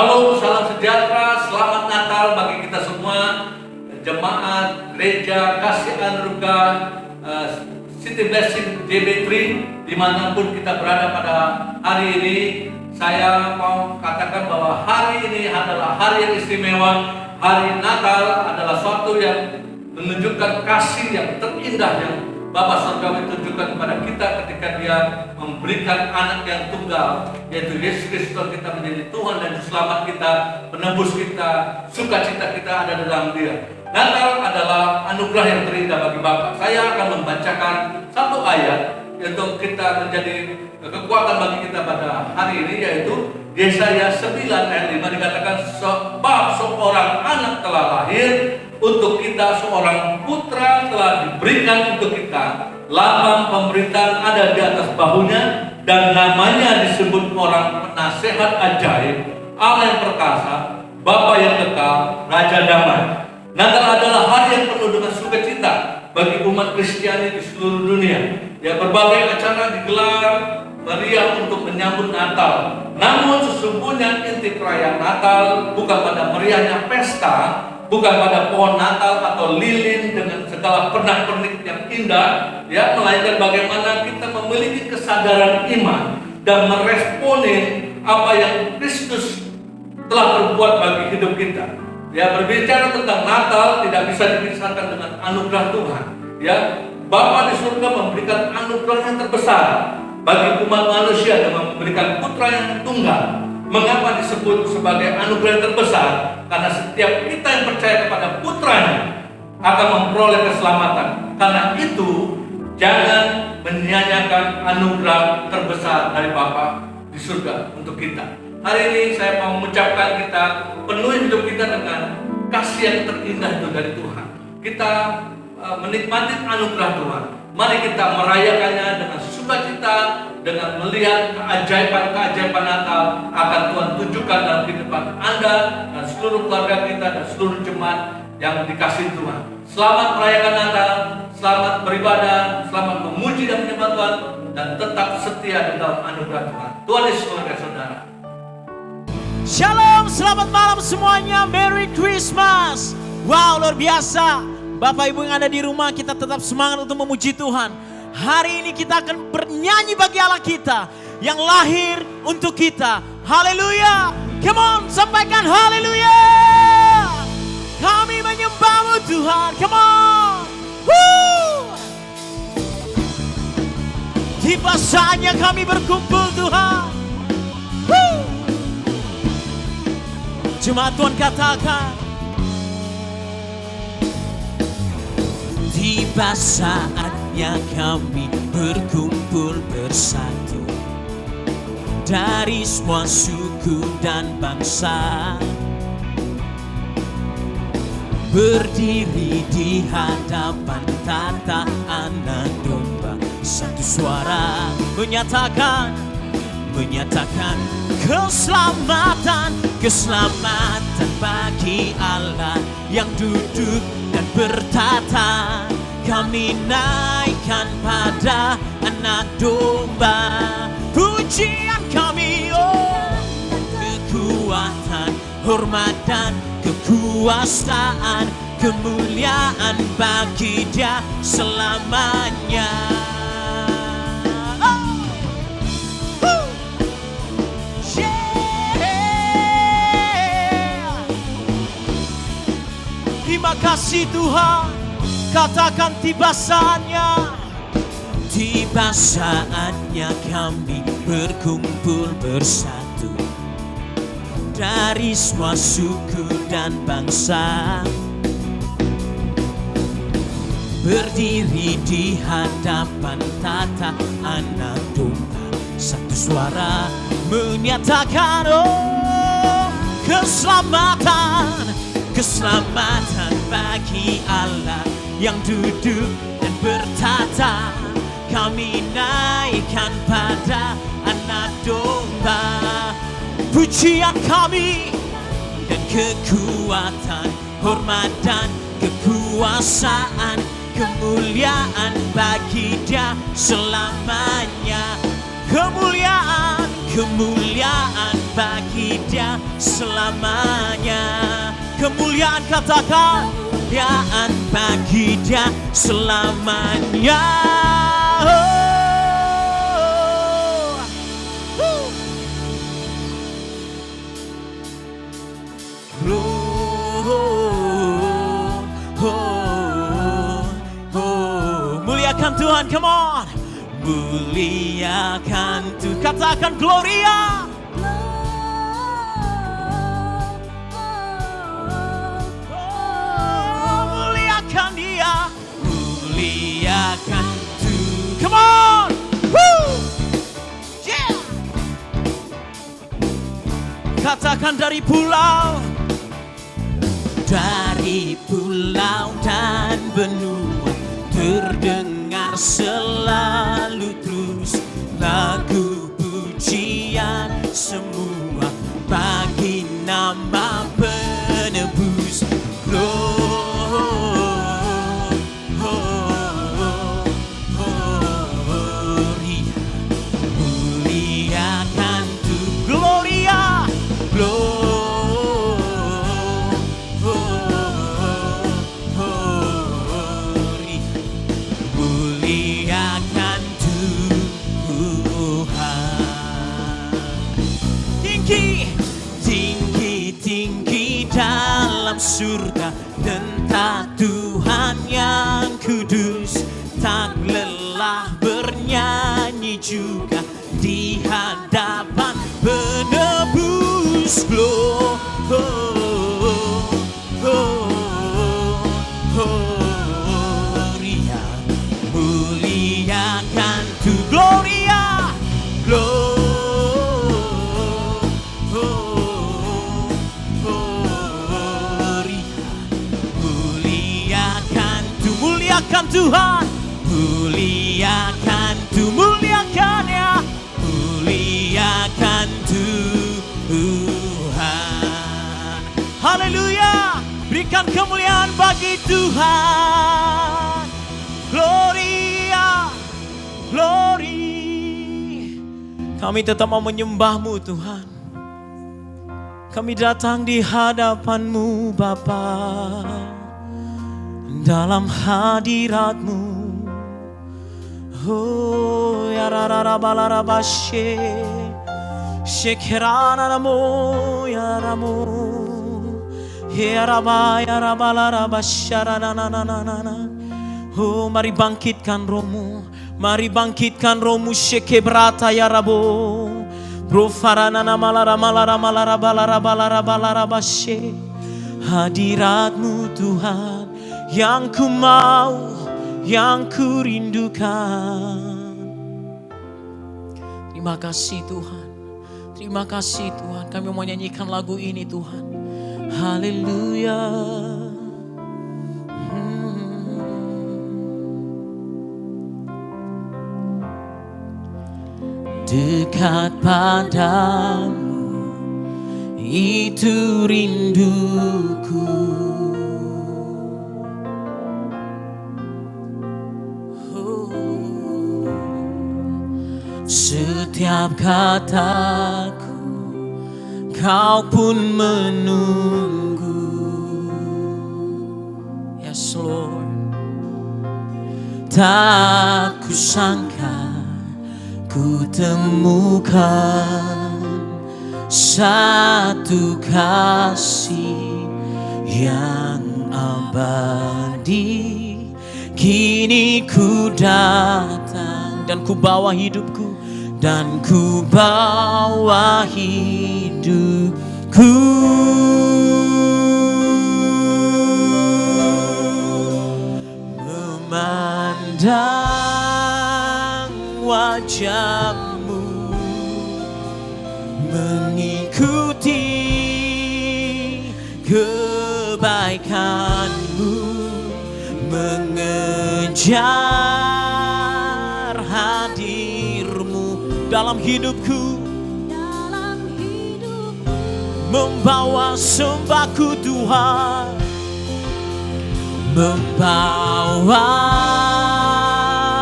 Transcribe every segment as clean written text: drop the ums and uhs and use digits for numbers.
Shalom, salam sejahtera, selamat Natal bagi kita semua, jemaat, gereja, kasih anugerah, City Blessing JB3, dimanapun kita berada pada hari ini. Saya mau katakan bahwa hari ini adalah hari yang istimewa. Hari Natal adalah suatu yang menunjukkan kasih yang terindah yang Bapa Surgawi tunjukkan kepada kita ketika Dia memberikan anak yang tunggal, yaitu Yesus Kristus kita menjadi Tuhan dan Selamat kita, penebus kita, sukacita kita ada dalam Dia. Natal adalah anugerah yang terindah bagi Bapa. Saya akan membacakan satu ayat untuk kita menjadi kekuatan bagi kita pada hari ini, yaitu Yesaya 9 ayat 5 dikatakan, sebab seorang anak telah lahir untuk kita, seorang putra telah diberikan untuk kita, lambang pemberitaan ada di atas bahunya, dan namanya disebut orang penasehat ajaib, Allah yang perkasa, Bapa yang kekal, Raja damai. Natal adalah hari yang penuh dengan sukacita bagi umat Kristiani di seluruh dunia. Ya, berbagai acara digelar meriah untuk menyambut Natal. Namun sesungguhnya inti perayaan Natal bukan pada meriahnya pesta, bukan pada pohon Natal atau lilin dengan segala pernak-pernik yang indah, ya, melainkan bagaimana kita memiliki kesadaran iman dan meresponin apa yang Kristus telah berbuat bagi hidup kita. Ya, berbicara tentang Natal tidak bisa dipisahkan dengan anugerah Tuhan. Ya, Bapa di surga memberikan anugerah yang terbesar bagi umat manusia dengan memberikan putra yang tunggal. Mengapa disebut sebagai anugerah yang terbesar? Karena setiap kita yang percaya kepada putranya akan memperoleh keselamatan. Karena itu jangan menyia-nyiakan anugerah terbesar dari Bapa di surga untuk kita. Hari ini saya mau mengucapkan kita penuhi hidup kita dengan kasih yang terindah itu dari Tuhan. Kita menikmati anugerah Tuhan. Mari kita merayakannya dengan sukacita, dengan melihat keajaiban-keajaiban Natal akan Tuhan tunjukkan dalam kehidupan Anda dan seluruh keluarga kita dan seluruh jemaat yang dikasihi Tuhan. Selamat merayakan Natal, selamat beribadah, selamat memuji dan menyembah Tuhan, dan tetap setia di dalam anugerah Tuhan. Tuhan Yesus memberkati saudara. Shalom, selamat malam semuanya, Merry Christmas. Wow, luar biasa. Bapak Ibu yang ada di rumah, kita tetap semangat untuk memuji Tuhan. Hari ini kita akan bernyanyi bagi Allah kita yang lahir untuk kita. Haleluya. Come on, sampaikan haleluya. Kami menyembah-Mu Tuhan. Come on. Woo. Tiba saatnya kami berkumpul Tuhan. Woo. Jemaat Tuhan katakan, tiba saatnya kami berkumpul bersatu dari semua suku dan bangsa, berdiri di hadapan tata anak domba, satu suara menyatakan keselamatan bagi Allah yang duduk dan bertata. Kami naikkan pada anak domba, pujian kami, oh, kekuatan, hormat dan kekuasaan, kemuliaan bagi Dia selamanya. Terima kasih Tuhan, katakan tiba saatnya. Tiba saatnya kami berkumpul bersatu dari semua suku dan bangsa, berdiri di hadapan tata anak domba, satu suara menyatakan, oh, keselamatan bagi Allah yang duduk dan bertata. Kami naikkan pada anak domba, pujian kami dan kekuatan, hormat dan kekuasaan, kemuliaan bagi Dia selamanya. Kemuliaan, kemuliaan bagi Dia selamanya. Kemuliaan, katakan, kemuliaan bagi Dia selamanya. Muliakan Tuhan, come on. Muliakan Tuhan, katakan Gloria. Muliakan Dia, muliakan Tuhan, come on. Woo! Yeah. Katakan dari pulau dan benua, terdengar selalu terus lagu pujian semua bagi nama penebus. Muliakan Tuhan, Gloria, muliakan Tuhan. Tinggi dalam surga, tentang Tuhan yang kudus, tak lelah bernyanyi juga di hadapan penebus. Gloria, muliakan Tuhan, Gloria, muliakan Tuhan, muliakan Tuhan, muliakan Ya, muliakan Tuhan. Haleluya, berikan kemuliaan bagi Tuhan. Gloria, glory. Kami tetap mau menyembah-Mu Tuhan. Kami datang di hadapan-Mu Bapa, dalam hadirat-Mu. Oh ya rarabalarabashi, shekeranamo ya ramo, ya rabalarabasharanananana. Oh, mari bangkitkan rohmu, mari bangkitkan rohmu, shekebrata ya rabo, profaranana malara. Hadirat-Mu Tuhan yang ku mau, yang ku rindukan. Terima kasih Tuhan, terima kasih Tuhan. Kami mau nyanyikan lagu ini Tuhan. Haleluya. Dekat padamu, itu rinduku. Setiap kataku, Kau pun menunggu. Yes Lord. Tak kusangka ku temukan satu kasih yang abadi. Kini ku datang dan ku bawa hidupku, dan ku bawa hidupku memandang wajah-Mu, mengikuti kebaikan-Mu, mengejar hadir-Mu dalam hidupku, membawa sembahku Tuhan, membawa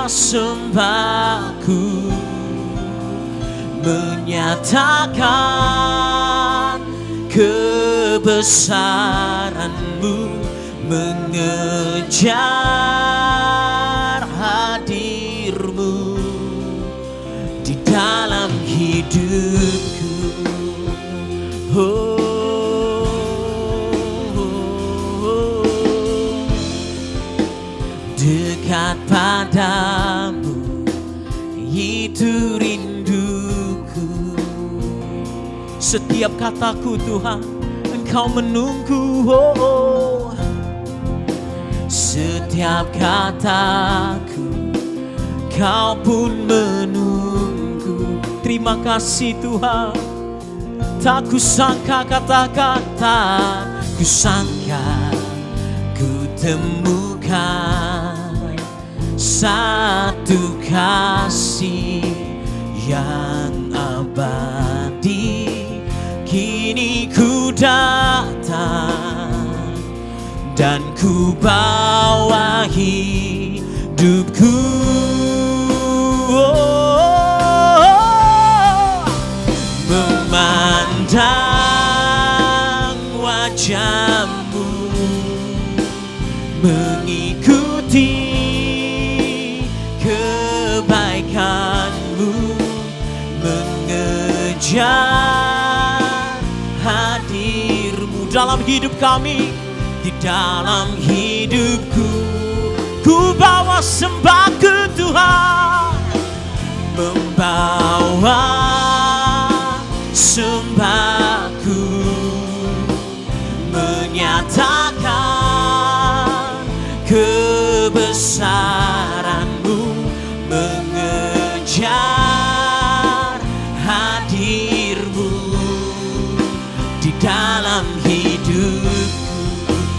sembahku, menyatakan kebesaran-Mu, mengejar hadir-Mu di dalam hidupku. Dekat padamu, itu rinduku. Setiap kataku Tuhan, Engkau menunggu. Setiap kataku, Kau pun menunggu. Terima kasih Tuhan. Tak kusangka kata-kata, kusangka ku temukan satu kasih yang abadi. Kini ku datang dan ku bawa hidupku. Memandang wajah-Mu, mengikuti kebaikan-Mu, mengejar hadir-Mu dalam hidup kami, di dalam hidupku. Ku bawa sembah ke Tuhan, membawa sembahku, menyatakan kebesaran-Mu, mengejar hadir-Mu di dalam hidupku.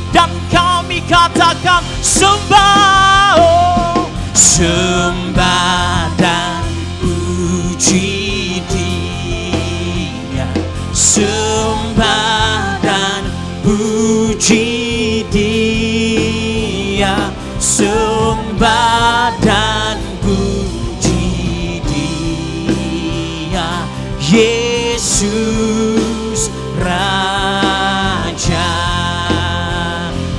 Dan kami katakan sembah, oh, sembah dan puji Dia, sembah dan puji Dia, sembah dan puji Dia, Yesus Raja.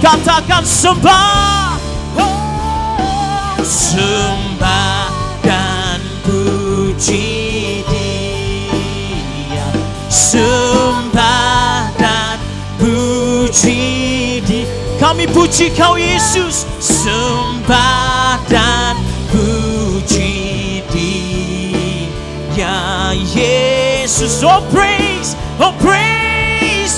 Katakan sembah, oh, sembah dan puji Dia, sembah dan puji Dia. Kami puji Kau Yesus, sembah dan puji Dia, Yesus. Oh praise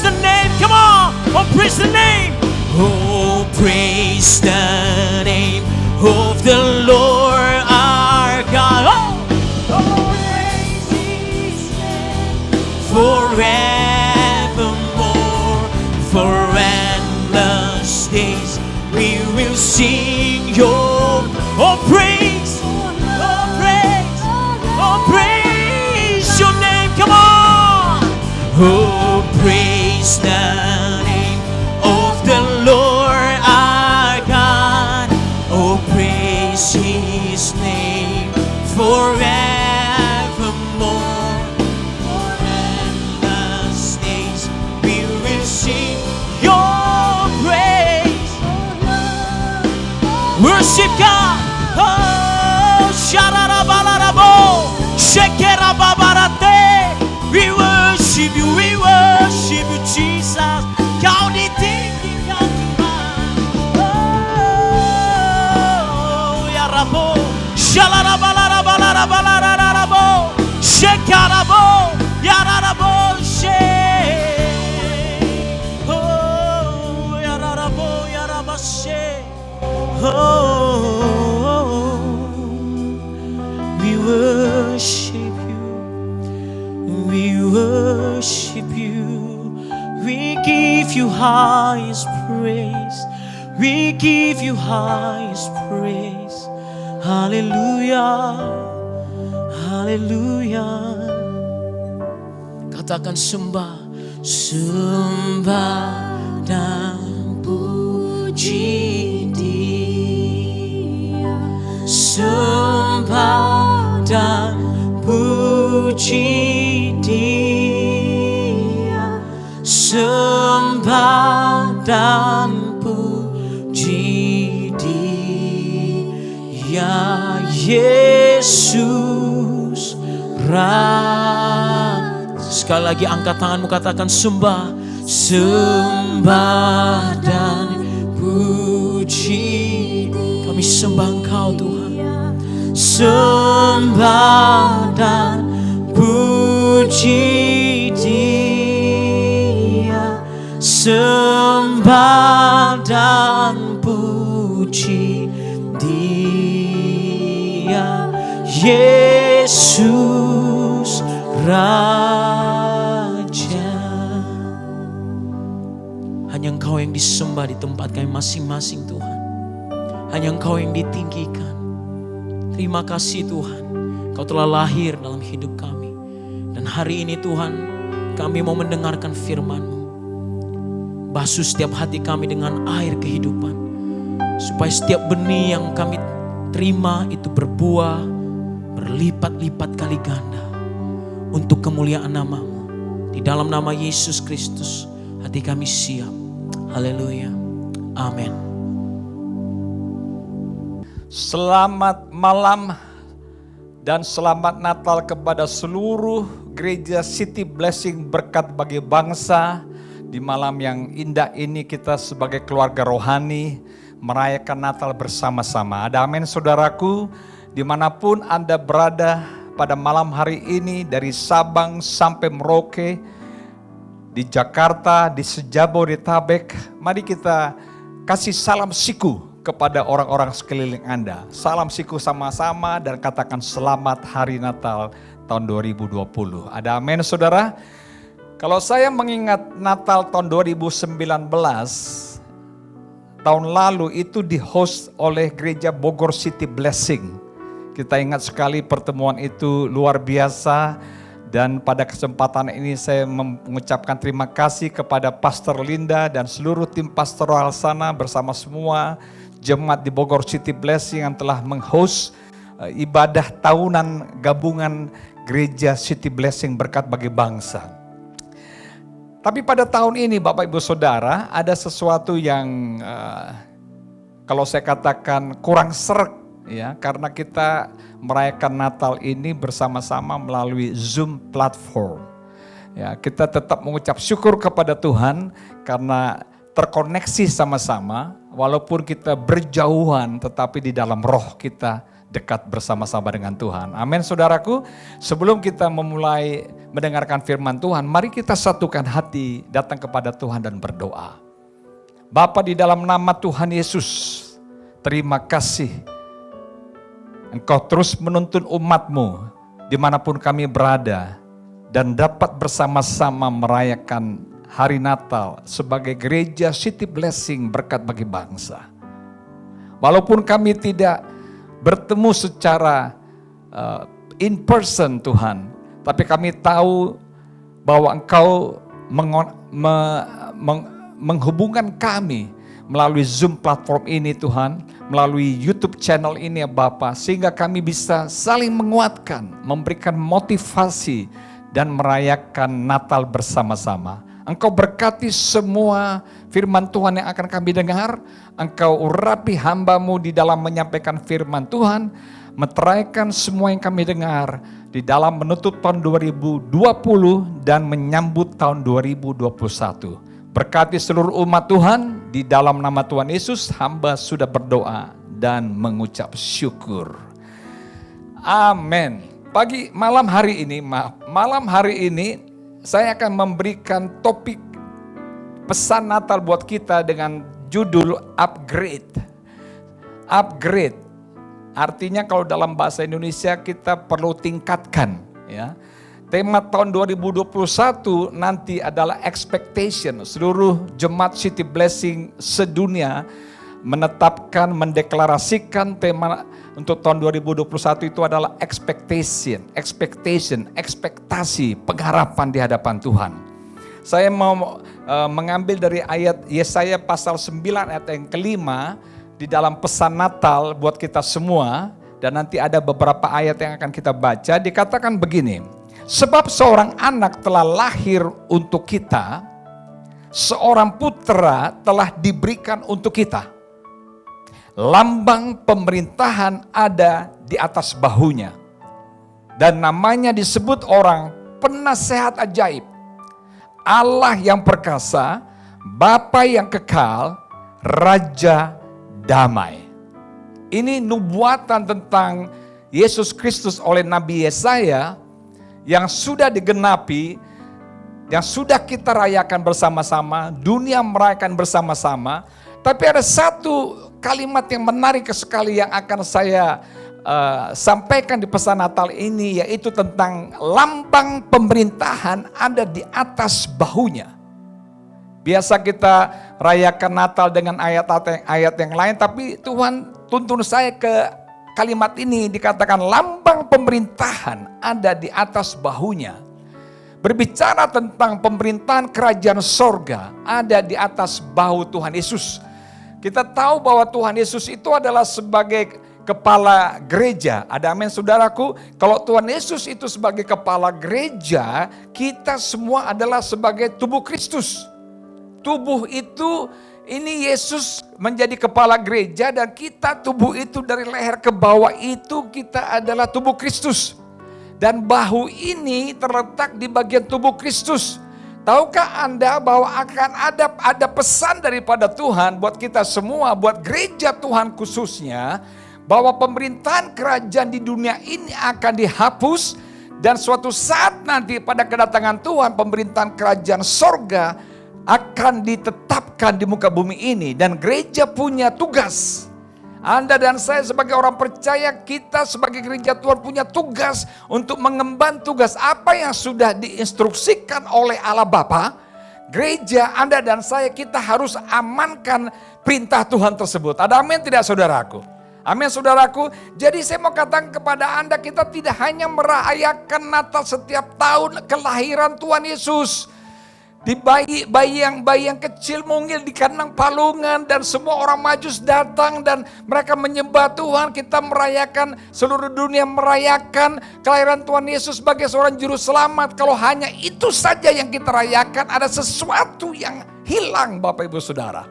the name, come on, oh praise the name. Oh, praise the name of the Lord our God. Oh, praise His name forevermore. For endless days we will sing Your praise. Oh, praise Your name. Come on. Oh, praise the name of the Lord our God. Oh, praise His name forevermore. For endless days we will sing Your praise. Worship God. Oh, shararabalarabo, shekerababarate. We worship You, Jesus. Kau ditinggikan Tuhan. Oh, ya Rabo, shalarabalabalarabalarabo, shekarabo, ya Rabo, she. Oh, ya Rabo, ya Rabashe. Oh, we worship You, we worship You, we give You highest praise, we give You highest praise. Haleluya, haleluya. Katakan sembah, sembah dan puji Dia, sembah dan puji dan puji Dia, Yesus Sekali lagi angkat tanganmu, katakan sembah, sembah dan puji. Kami sembah Engkau Tuhan, sembah dan puji Dia, sembah dan puji Dia, Yesus Raja. Hanya Engkau yang disembah di tempat kami masing-masing Tuhan. Hanya Engkau yang ditinggikan. Terima kasih Tuhan, Engkau telah lahir dalam hidup kami. Dan hari ini Tuhan, kami mau mendengarkan firman-Mu. Basuh setiap hati kami dengan air kehidupan, supaya setiap benih yang kami terima itu berbuah berlipat-lipat kali ganda untuk kemuliaan nama-Mu. Di dalam nama Yesus Kristus, hati kami siap. Haleluya. Amin. Selamat malam dan selamat Natal kepada seluruh gereja City Blessing Berkat Bagi Bangsa. Di malam yang indah ini kita sebagai keluarga rohani merayakan Natal bersama-sama. Ada amin saudaraku, dimanapun Anda berada pada malam hari ini, dari Sabang sampai Merauke, di Jakarta, di Sejabodetabek, mari kita kasih salam siku kepada orang-orang sekeliling Anda. Salam siku sama-sama dan katakan selamat hari Natal tahun 2020. Ada amin saudara? Kalau saya mengingat Natal tahun 2019, tahun lalu itu di-host oleh gereja Bogor City Blessing. Kita ingat sekali pertemuan itu luar biasa. Dan pada kesempatan ini saya mengucapkan terima kasih kepada Pastor Linda dan seluruh tim pastoral sana bersama semua jemaat di Bogor City Blessing yang telah meng-host ibadah tahunan gabungan gereja City Blessing Berkat Bagi Bangsa. Tapi pada tahun ini Bapak Ibu Saudara ada sesuatu yang kalau saya katakan kurang sreg ya, karena kita merayakan Natal ini bersama-sama melalui Zoom platform. Ya, kita tetap mengucap syukur kepada Tuhan karena terkoneksi sama-sama, walaupun kita berjauhan tetapi di dalam roh kita dekat bersama-sama dengan Tuhan. Amin saudaraku. Sebelum kita memulai mendengarkan firman Tuhan, mari kita satukan hati datang kepada Tuhan dan berdoa. Bapa, di dalam nama Tuhan Yesus, terima kasih Engkau terus menuntun umat-Mu dimanapun kami berada dan dapat bersama-sama merayakan hari Natal sebagai gereja City Blessing Berkat Bagi Bangsa. Walaupun kami tidak bertemu secara in person Tuhan, tapi kami tahu bahwa Engkau menghubungkan kami melalui Zoom platform ini Tuhan, melalui YouTube channel ini ya Bapa, sehingga kami bisa saling menguatkan, memberikan motivasi dan merayakan Natal bersama-sama. Engkau berkati semua firman Tuhan yang akan kami dengar. Engkau urapi hamba-Mu di dalam menyampaikan firman Tuhan, meteraikan semua yang kami dengar di dalam menutup tahun 2020 dan menyambut tahun 2021. Berkati seluruh umat Tuhan, di dalam nama Tuhan Yesus hamba sudah berdoa dan mengucap syukur. Amin. Malam hari ini saya akan memberikan topik pesan Natal buat kita dengan judul upgrade. Upgrade, artinya kalau dalam bahasa Indonesia kita perlu tingkatkan ya. Tema tahun 2021 nanti adalah expectation. Seluruh jemaat City Blessing sedunia menetapkan, mendeklarasikan tema untuk tahun 2021 itu adalah expectation, ekspektasi, pengharapan di hadapan Tuhan. Saya mau mengambil dari ayat Yesaya pasal 9 ayat yang kelima di dalam pesan Natal buat kita semua. Dan nanti ada beberapa ayat yang akan kita baca, dikatakan begini. Sebab seorang anak telah lahir untuk kita, seorang putra telah diberikan untuk kita. Lambang pemerintahan ada di atas bahunya. Dan namanya disebut orang penasehat ajaib, Allah yang perkasa, Bapa yang kekal, Raja damai. Ini nubuatan tentang Yesus Kristus oleh Nabi Yesaya yang sudah digenapi, yang sudah kita rayakan bersama-sama, dunia merayakan bersama-sama. Tapi ada satu kalimat yang menarik sekali yang akan saya sampaikan di pesan Natal ini, yaitu tentang lambang pemerintahan ada di atas bahunya. Biasa kita rayakan Natal dengan ayat yang lain, tapi Tuhan tuntun saya ke kalimat ini, dikatakan lambang pemerintahan ada di atas bahunya. Berbicara tentang pemerintahan kerajaan sorga ada di atas bahu Tuhan Yesus. Kita tahu bahwa Tuhan Yesus itu adalah sebagai kepala gereja. Ada amin saudaraku? Kalau Tuhan Yesus itu sebagai kepala gereja, kita semua adalah sebagai tubuh Kristus. Tubuh itu, ini Yesus menjadi kepala gereja dan kita tubuh itu dari leher ke bawah itu kita adalah tubuh Kristus. Dan bahu ini terletak di bagian tubuh Kristus. Tahukah Anda bahwa akan ada pesan daripada Tuhan buat kita semua, buat gereja Tuhan khususnya, bahwa pemerintahan kerajaan di dunia ini akan dihapus dan suatu saat nanti pada kedatangan Tuhan pemerintahan kerajaan sorga akan ditetapkan di muka bumi ini dan gereja punya tugas. Anda dan saya sebagai orang percaya, kita sebagai gereja Tuhan punya tugas untuk mengemban tugas apa yang sudah diinstruksikan oleh Allah Bapa. Gereja Anda dan saya, kita harus amankan perintah Tuhan tersebut. Ada amin tidak saudaraku? Amin saudaraku. Jadi saya mau katakan kepada Anda, kita tidak hanya merayakan Natal setiap tahun kelahiran Tuhan Yesus. Di bayi yang kecil mungil di kandang palungan dan semua orang Majus datang dan mereka menyembah Tuhan. Kita merayakan, seluruh dunia merayakan kelahiran Tuhan Yesus sebagai seorang juru selamat. Kalau hanya itu saja yang kita rayakan, ada sesuatu yang hilang Bapak Ibu Saudara.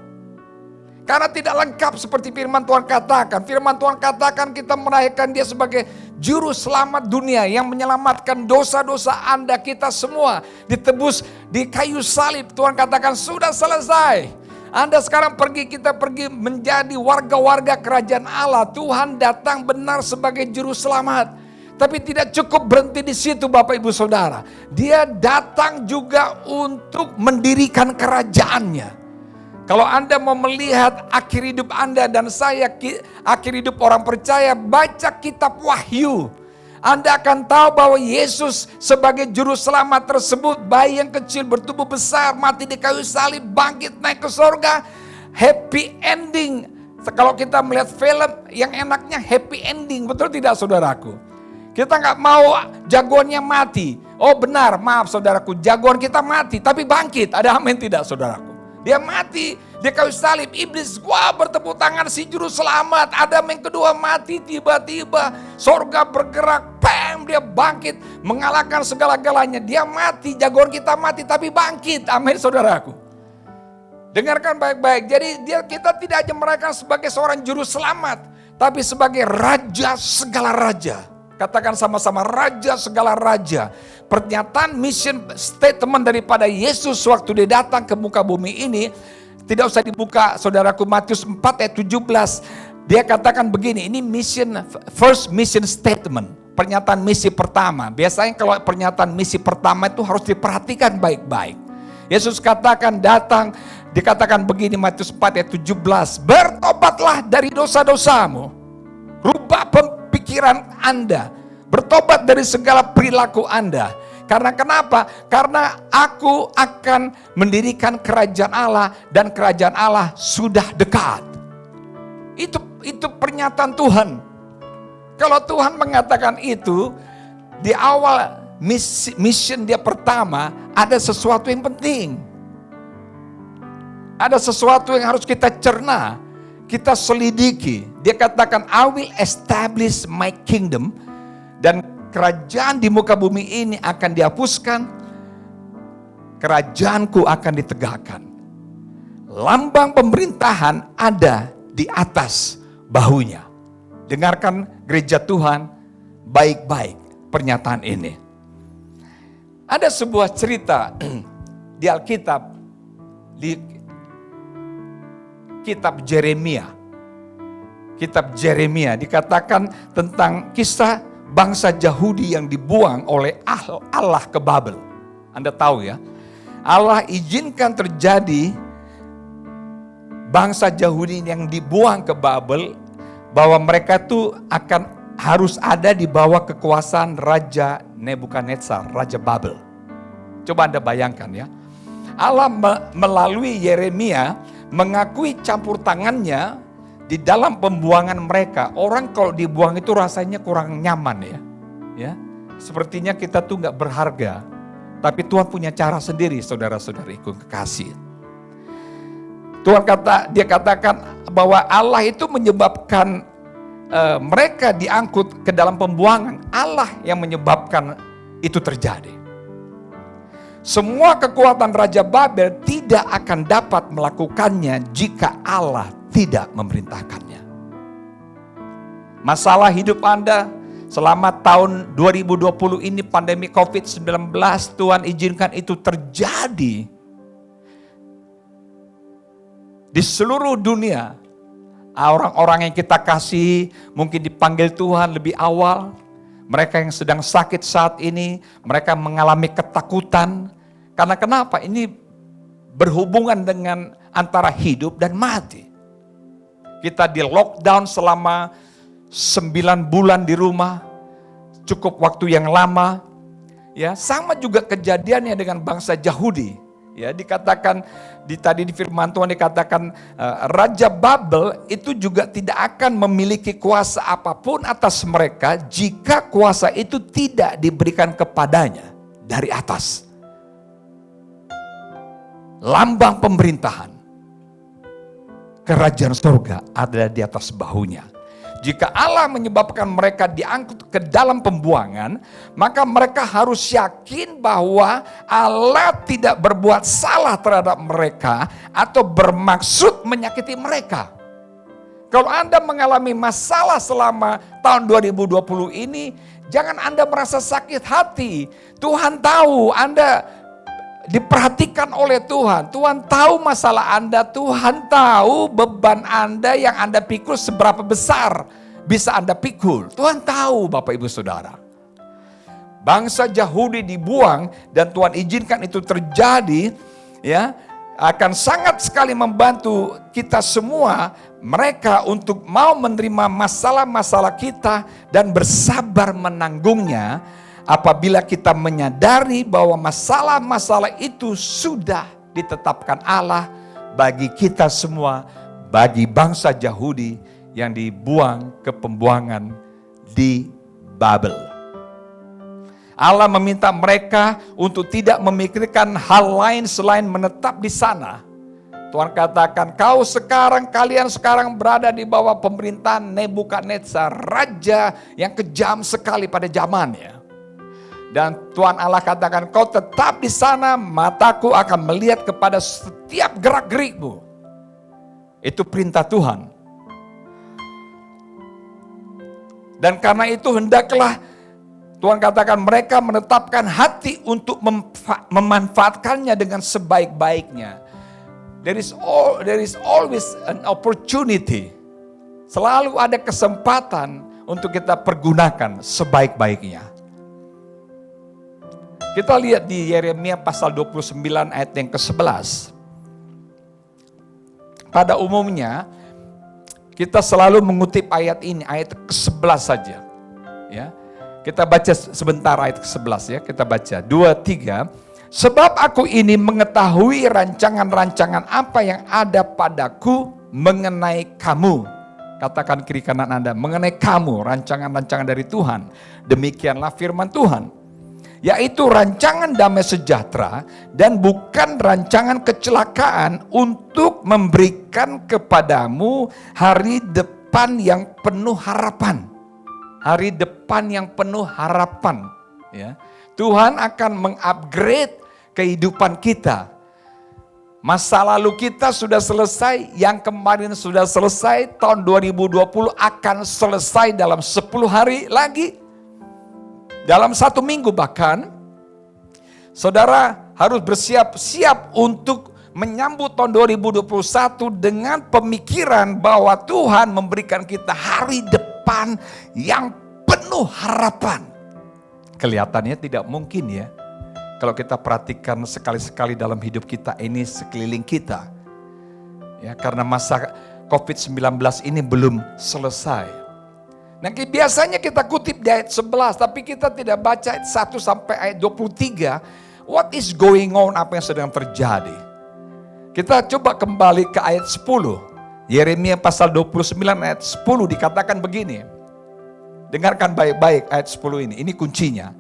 Karena tidak lengkap seperti firman Tuhan katakan. Firman Tuhan katakan kita merayakan Dia sebagai juru selamat dunia yang menyelamatkan dosa-dosa Anda, kita semua ditebus di kayu salib. Tuhan katakan sudah selesai. Anda sekarang kita pergi menjadi warga-warga kerajaan Allah. Tuhan datang benar sebagai juru selamat. Tapi tidak cukup berhenti di situ Bapak Ibu Saudara. Dia datang juga untuk mendirikan kerajaannya. Kalau Anda mau melihat akhir hidup Anda dan saya, akhir hidup orang percaya, baca kitab Wahyu. Anda akan tahu bahwa Yesus sebagai juru selamat tersebut, bayi yang kecil bertubuh besar, mati di kayu salib, bangkit naik ke sorga, happy ending. Kalau kita melihat film yang enaknya happy ending, betul tidak saudaraku? Kita nggak mau jagoannya mati. Oh benar, maaf saudaraku, jagoan kita mati tapi bangkit. Ada amin tidak saudaraku? Dia mati, dia kayu salib, iblis bertepuk tangan si juru selamat. Adam yang kedua mati, tiba-tiba sorga bergerak, bam, dia bangkit, mengalahkan segala-galanya. Dia mati, jagoan kita mati tapi bangkit, amin saudaraku. Dengarkan baik-baik, jadi kita tidak hanya merayakan sebagai seorang juru selamat, tapi sebagai raja segala raja. Katakan sama-sama, raja segala raja. Pernyataan mission statement daripada Yesus waktu dia datang ke muka bumi ini, tidak usah dibuka saudaraku, Matius 4 ayat 17. Dia katakan begini, ini first mission statement. Pernyataan misi pertama. Biasanya kalau pernyataan misi pertama itu harus diperhatikan baik-baik. Yesus katakan dikatakan begini Matius 4 ayat 17. Bertobatlah dari dosa-dosamu. Rubah pikiran Anda, bertobat dari segala perilaku Anda. Karena kenapa? Karena aku akan mendirikan kerajaan Allah dan kerajaan Allah sudah dekat. Itu pernyataan Tuhan. Kalau Tuhan mengatakan itu di awal mission dia pertama, ada sesuatu yang penting. Ada sesuatu yang harus kita cerna, kita selidiki. Dia katakan, I will establish my kingdom. Dan kerajaan di muka bumi ini akan dihapuskan. Kerajaanku akan ditegakkan. lambang pemerintahan ada di atas bahunya. Dengarkan gereja Tuhan baik-baik pernyataan ini. Ada sebuah cerita di Alkitab, di kitab Yeremia. Kitab Yeremia dikatakan tentang kisah bangsa Yahudi yang dibuang oleh Allah ke Babel. Anda tahu ya, Allah izinkan terjadi bangsa Yahudi yang dibuang ke Babel, bahwa mereka tuh harus ada di bawah kekuasaan Raja Nebukadnezar, Raja Babel. Coba Anda bayangkan ya. Allah melalui Yeremia mengakui campur tangannya di dalam pembuangan mereka. Orang kalau dibuang itu rasanya kurang nyaman ya. Sepertinya kita tuh nggak berharga. Tapi Tuhan punya cara sendiri, saudara-saudariku kekasih. Dia katakan bahwa Allah itu menyebabkan mereka diangkut ke dalam pembuangan. Allah yang menyebabkan itu terjadi. Semua kekuatan Raja Babel tidak akan dapat melakukannya jika Allah tidak memerintahkannya. Masalah hidup Anda selama tahun 2020 ini, pandemi COVID-19, Tuhan izinkan itu terjadi di seluruh dunia. Orang-orang yang kita kasih mungkin dipanggil Tuhan lebih awal. Mereka yang sedang sakit saat ini, mereka mengalami ketakutan. Karena kenapa? Ini berhubungan dengan antara hidup dan mati. Kita di lockdown selama 9 bulan di rumah, cukup waktu yang lama. Ya, sama juga kejadiannya dengan bangsa Yahudi. Ya, dikatakan tadi di firman Tuhan dikatakan Raja Babel itu juga tidak akan memiliki kuasa apapun atas mereka jika kuasa itu tidak diberikan kepadanya dari atas. Lambang pemerintahan kerajaan surga ada di atas bahunya. Jika Allah menyebabkan mereka diangkut ke dalam pembuangan, maka mereka harus yakin bahwa Allah tidak berbuat salah terhadap mereka atau bermaksud menyakiti mereka. Kalau Anda mengalami masalah selama tahun 2020 ini, jangan Anda merasa sakit hati. Tuhan tahu Anda diperhatikan oleh Tuhan. Tuhan tahu masalah Anda, Tuhan tahu beban Anda yang Anda pikul seberapa besar bisa Anda pikul. Tuhan tahu Bapak Ibu Saudara. Bangsa Yahudi dibuang dan Tuhan izinkan itu terjadi, ya, akan sangat sekali membantu kita semua, mereka untuk mau menerima masalah-masalah kita dan bersabar menanggungnya. Apabila kita menyadari bahwa masalah-masalah itu sudah ditetapkan Allah bagi kita semua, bagi bangsa Yahudi yang dibuang ke pembuangan di Babel. Allah meminta mereka untuk tidak memikirkan hal lain selain menetap di sana. Tuhan katakan, kalian sekarang berada di bawah pemerintahan Nebukadnezar, raja yang kejam sekali pada zamannya. Dan Tuhan Allah katakan, kau tetap di sana, mataku akan melihat kepada setiap gerak-gerikmu. Itu perintah Tuhan. Dan karena itu hendaklah Tuhan katakan mereka menetapkan hati untuk memanfaatkannya dengan sebaik-baiknya. There is always an opportunity. Selalu ada kesempatan untuk kita pergunakan sebaik-baiknya. Kita lihat di Yeremia pasal 29 ayat yang ke-11. Pada umumnya kita selalu mengutip ayat ini, ayat ke-11 saja. Ya. Kita baca sebentar ayat ke-11 ya, kita baca 2, 3. Sebab aku ini mengetahui rancangan-rancangan apa yang ada padaku mengenai kamu. Katakan kiri kanan Anda, mengenai kamu, rancangan-rancangan dari Tuhan. Demikianlah firman Tuhan. Yaitu rancangan damai sejahtera dan bukan rancangan kecelakaan untuk memberikan kepadamu hari depan yang penuh harapan. Hari depan yang penuh harapan. Ya. Tuhan akan mengupgrade kehidupan kita. Masa lalu kita sudah selesai, yang kemarin sudah selesai, tahun 2020 akan selesai dalam 10 hari lagi. Dalam 1 minggu bahkan, saudara harus bersiap-siap untuk menyambut tahun 2021 dengan pemikiran bahwa Tuhan memberikan kita hari depan yang penuh harapan. Kelihatannya tidak mungkin ya. Kalau kita perhatikan sekali-sekali dalam hidup kita ini sekeliling kita. Ya, karena masa COVID-19 ini belum selesai. Nah, biasanya kita kutip di ayat 11, tapi kita tidak baca ayat 1 sampai ayat 23. What is going on, apa yang sedang terjadi. Kita coba kembali ke ayat 10. Yeremia pasal 29 ayat 10 dikatakan begini. Dengarkan baik-baik ayat 10 ini kuncinya.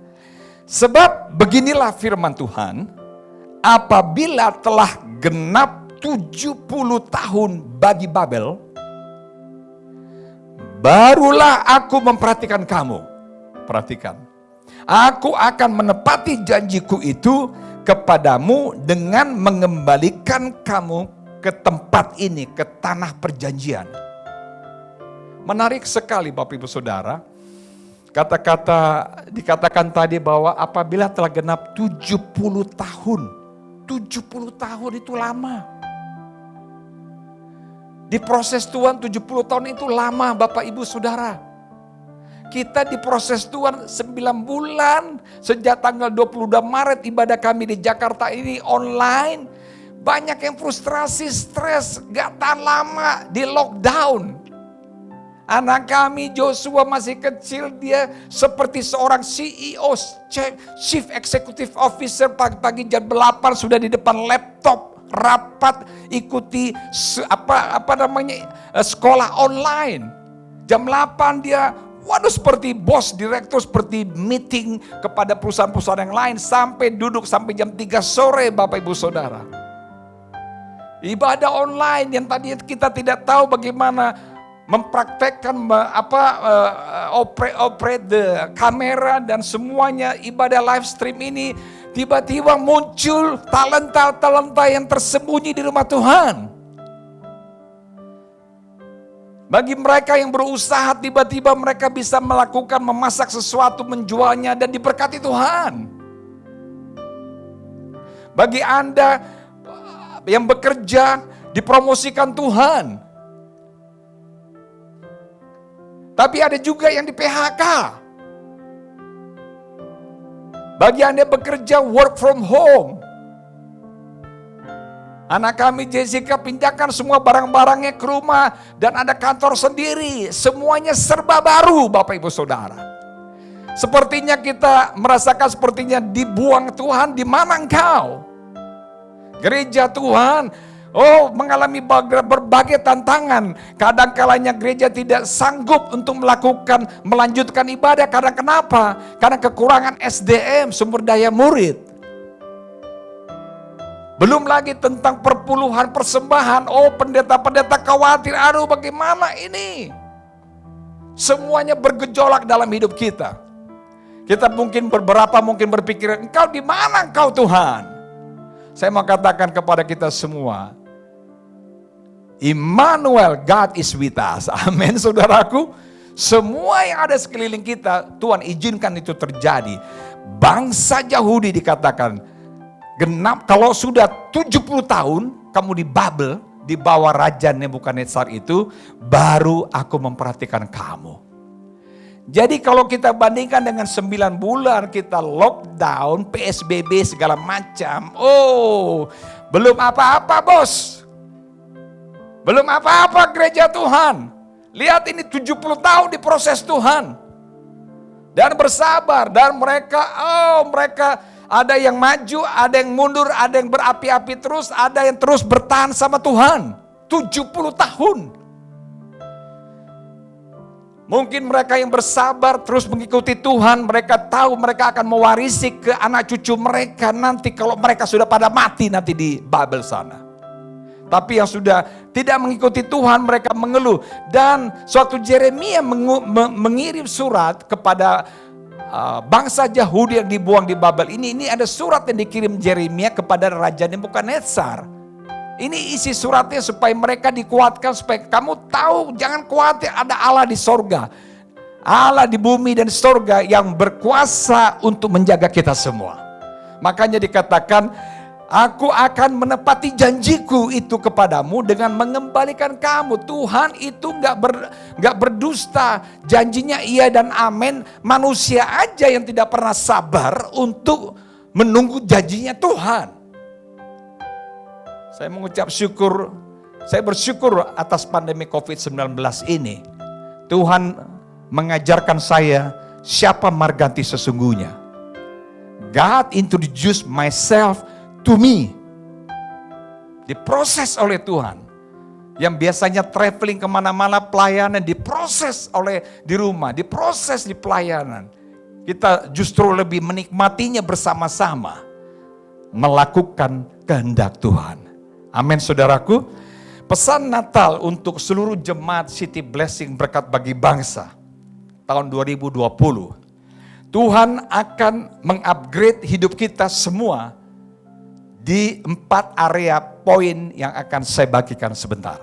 Sebab beginilah firman Tuhan, apabila telah genap 70 tahun bagi Babel, barulah aku memperhatikan kamu. Perhatikan. Aku akan menepati janjiku itu kepadamu dengan mengembalikan kamu ke tempat ini, ke tanah perjanjian. Menarik sekali Bapak Ibu Saudara. Kata-kata dikatakan tadi bahwa apabila telah genap 70 tahun. 70 tahun itu lama. Diproses Tuhan 70 tahun itu lama Bapak Ibu Saudara. Kita diproses Tuhan 9 bulan. Sejak tanggal 22 Maret ibadah kami di Jakarta ini online. Banyak yang frustrasi, stres, gak tahan lama di lockdown. Anak kami Joshua masih kecil, dia seperti seorang CEO, Chief Executive Officer, pagi-pagi jam 8 sudah di depan laptop, rapat, ikuti sekolah online. Jam 8 dia, seperti bos, direktur, seperti meeting kepada perusahaan-perusahaan yang lain, sampai duduk sampai jam 3 sore Bapak Ibu Saudara. Ibadah online yang tadi kita tidak tahu bagaimana mempraktekkan operate the kamera dan semuanya ibadah live stream ini, tiba-tiba muncul talenta-talenta yang tersembunyi di rumah Tuhan. Bagi mereka yang berusaha, tiba-tiba mereka bisa melakukan, memasak sesuatu, menjualnya dan diberkati Tuhan. Bagi Anda yang bekerja, dipromosikan Tuhan. Tapi ada juga yang di PHK. Bagi Anda bekerja work from home. Anak kami Jessica pindahkan semua barang-barangnya ke rumah dan ada kantor sendiri. Semuanya serba baru Bapak Ibu Saudara. Sepertinya kita merasakan sepertinya dibuang Tuhan, di mana engkau? Gereja Tuhan mengalami berbagai tantangan. Kadang-kalanya gereja tidak sanggup untuk melanjutkan ibadah. Karena kenapa? Karena kekurangan SDM, sumber daya murid. Belum lagi tentang perpuluhan persembahan. Pendeta-pendeta khawatir, bagaimana ini? Semuanya bergejolak dalam hidup kita. Kita mungkin berpikir, engkau di mana engkau Tuhan? Saya mau katakan kepada kita semua, Immanuel, God is with us. Amin saudaraku. Semua yang ada sekeliling kita, Tuhan izinkan itu terjadi. Bangsa Yahudi dikatakan, genap kalau sudah 70 tahun kamu di Babel, di bawah Raja Nebukadnezar itu, baru aku memperhatikan kamu. Jadi kalau kita bandingkan dengan 9 bulan kita lockdown, PSBB segala macam. Belum apa-apa bos. Belum apa-apa gereja Tuhan. Lihat ini 70 tahun diproses Tuhan. Dan bersabar. Dan mereka ada yang maju, ada yang mundur, ada yang berapi-api terus, ada yang terus bertahan sama Tuhan. 70 tahun. Mungkin mereka yang bersabar terus mengikuti Tuhan, mereka tahu mereka akan mewarisi ke anak cucu mereka nanti kalau mereka sudah pada mati nanti di Babel sana. Tapi yang sudah tidak mengikuti Tuhan mereka mengeluh. Dan suatu Yeremia mengirim surat kepada bangsa Yahudi yang dibuang di Babel. Ini ada surat yang dikirim Yeremia kepada Raja Nebukadnezar. Ini isi suratnya supaya mereka dikuatkan, supaya kamu tahu jangan khawatir, ada Allah di sorga. Allah di bumi dan sorga yang berkuasa untuk menjaga kita semua. Makanya dikatakan, aku akan menepati janjiku itu kepadamu dengan mengembalikan kamu. Tuhan itu nggak berdusta, janjinya iya dan amin. Manusia aja yang tidak pernah sabar untuk menunggu janjinya Tuhan. Saya mengucap syukur, saya bersyukur atas pandemi COVID-19 ini. Tuhan mengajarkan saya siapa Marganti sesungguhnya. God introduced myself to me. Diproses oleh Tuhan. Yang biasanya traveling kemana-mana pelayanan, diproses di rumah, diproses di pelayanan. Kita justru lebih menikmatinya bersama-sama. Melakukan kehendak Tuhan. Amin saudaraku. Pesan Natal untuk seluruh jemaat City Blessing Berkat Bagi Bangsa tahun 2020. Tuhan akan mengupgrade hidup kita semua di 4 area poin yang akan saya bagikan sebentar.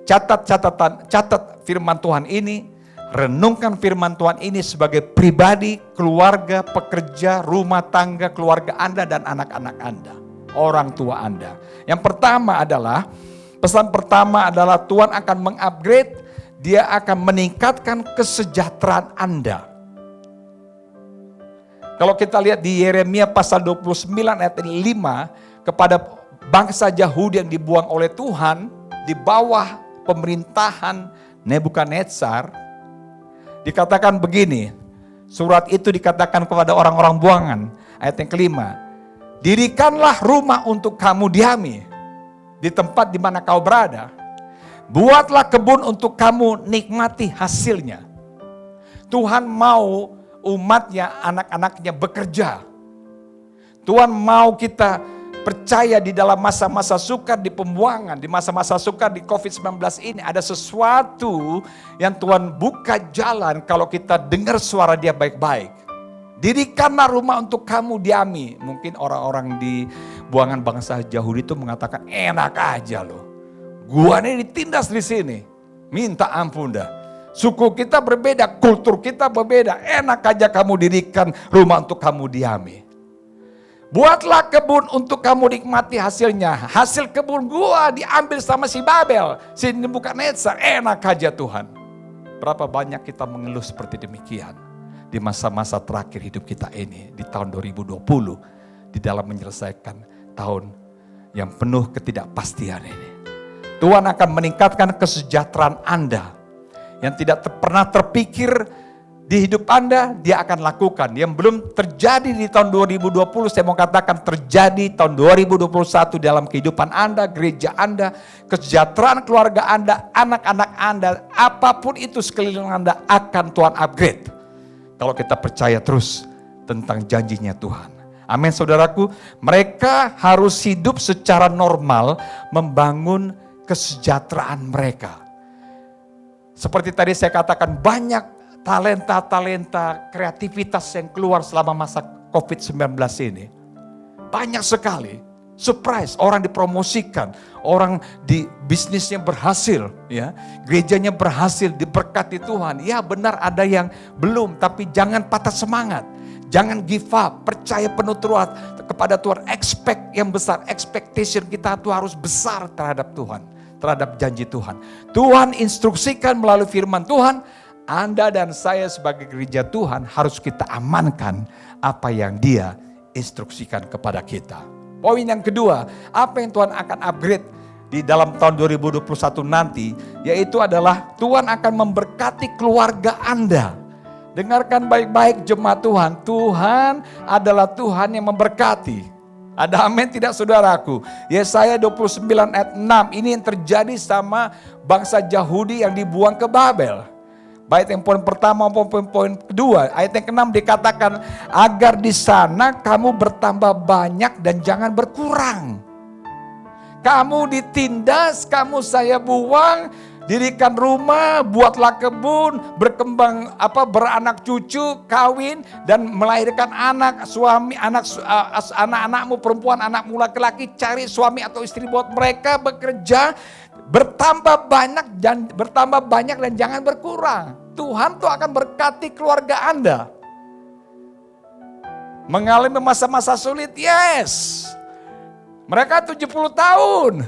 Catat firman Tuhan ini, renungkan firman Tuhan ini sebagai pribadi, keluarga, pekerja, rumah tangga, keluarga Anda dan anak-anak Anda, orang tua Anda. Yang pertama adalah, pesan pertama adalah Tuhan akan mengupgrade, Dia akan meningkatkan kesejahteraan Anda. Kalau kita lihat di Yeremia pasal 29 ayat 5, kepada bangsa Yahudi yang dibuang oleh Tuhan di bawah pemerintahan Nebukadnezar, dikatakan begini, surat itu dikatakan kepada orang-orang buangan, ayat yang kelima, dirikanlah rumah untuk kamu diami di tempat di mana kau berada, buatlah kebun untuk kamu nikmati hasilnya. Tuhan mau umatnya, anak-anaknya bekerja. Tuhan mau kita percaya di dalam masa-masa sukar di pembuangan, di masa-masa sukar di COVID-19 ini ada sesuatu yang Tuhan buka jalan kalau kita dengar suara Dia baik-baik. Dirikanlah rumah untuk kamu diami. Mungkin orang-orang di buangan bangsa Yahudi itu mengatakan enak aja loh. Gua ini ditindas di sini. Minta ampun dah. Suku kita berbeda, kultur kita berbeda. Enak aja kamu dirikan rumah untuk kamu diami. Buatlah kebun untuk kamu nikmati hasilnya. Hasil kebun gua diambil sama si Babel, si Nebukadnezar. Enak aja Tuhan. Berapa banyak kita mengeluh seperti demikian di masa-masa terakhir hidup kita ini, di tahun 2020, di dalam menyelesaikan tahun yang penuh ketidakpastian ini. Tuhan akan meningkatkan kesejahteraan Anda. Yang tidak pernah terpikir di hidup Anda, Dia akan lakukan. Yang belum terjadi di tahun 2020, saya mau katakan terjadi tahun 2021 dalam kehidupan Anda, gereja Anda, kesejahteraan keluarga Anda, anak-anak Anda, apapun itu sekeliling Anda akan Tuhan upgrade. Kalau kita percaya terus tentang janjinya Tuhan. Amin saudaraku, mereka harus hidup secara normal, membangun kesejahteraan mereka. Seperti tadi saya katakan, banyak talenta-talenta kreativitas yang keluar selama masa COVID-19 ini. Banyak sekali. Surprise, orang dipromosikan, orang di bisnisnya berhasil, ya, gerejanya berhasil, diberkati Tuhan. Ya benar ada yang belum, tapi jangan patah semangat. Jangan give up, percaya penuh kepada Tuhan. Expect yang besar, expectation kita tuh harus besar terhadap Tuhan. Terhadap janji Tuhan. Tuhan instruksikan melalui firman Tuhan, Anda dan saya sebagai gereja Tuhan harus kita amankan apa yang Dia instruksikan kepada kita. Poin yang kedua, apa yang Tuhan akan upgrade di dalam tahun 2021 nanti, yaitu adalah Tuhan akan memberkati keluarga Anda. Dengarkan baik-baik jemaat Tuhan, Tuhan adalah Tuhan yang memberkati. Ada amin tidak saudaraku? Yesaya 29 ayat 6, ini yang terjadi sama bangsa Yahudi yang dibuang ke Babel. Baik yang poin pertama maupun poin kedua. Ayat yang ke-6 dikatakan, agar di sana kamu bertambah banyak dan jangan berkurang. Kamu ditindas, kamu saya buang, dirikan rumah, buatlah kebun, berkembang beranak cucu, kawin dan melahirkan anak, suami, anak-anakmu perempuan, anakmu laki-laki, cari suami atau istri buat mereka bekerja, bertambah banyak dan jangan berkurang. Tuhan tuh akan berkati keluarga Anda. Mengalami masa-masa sulit, yes. Mereka 70 tahun.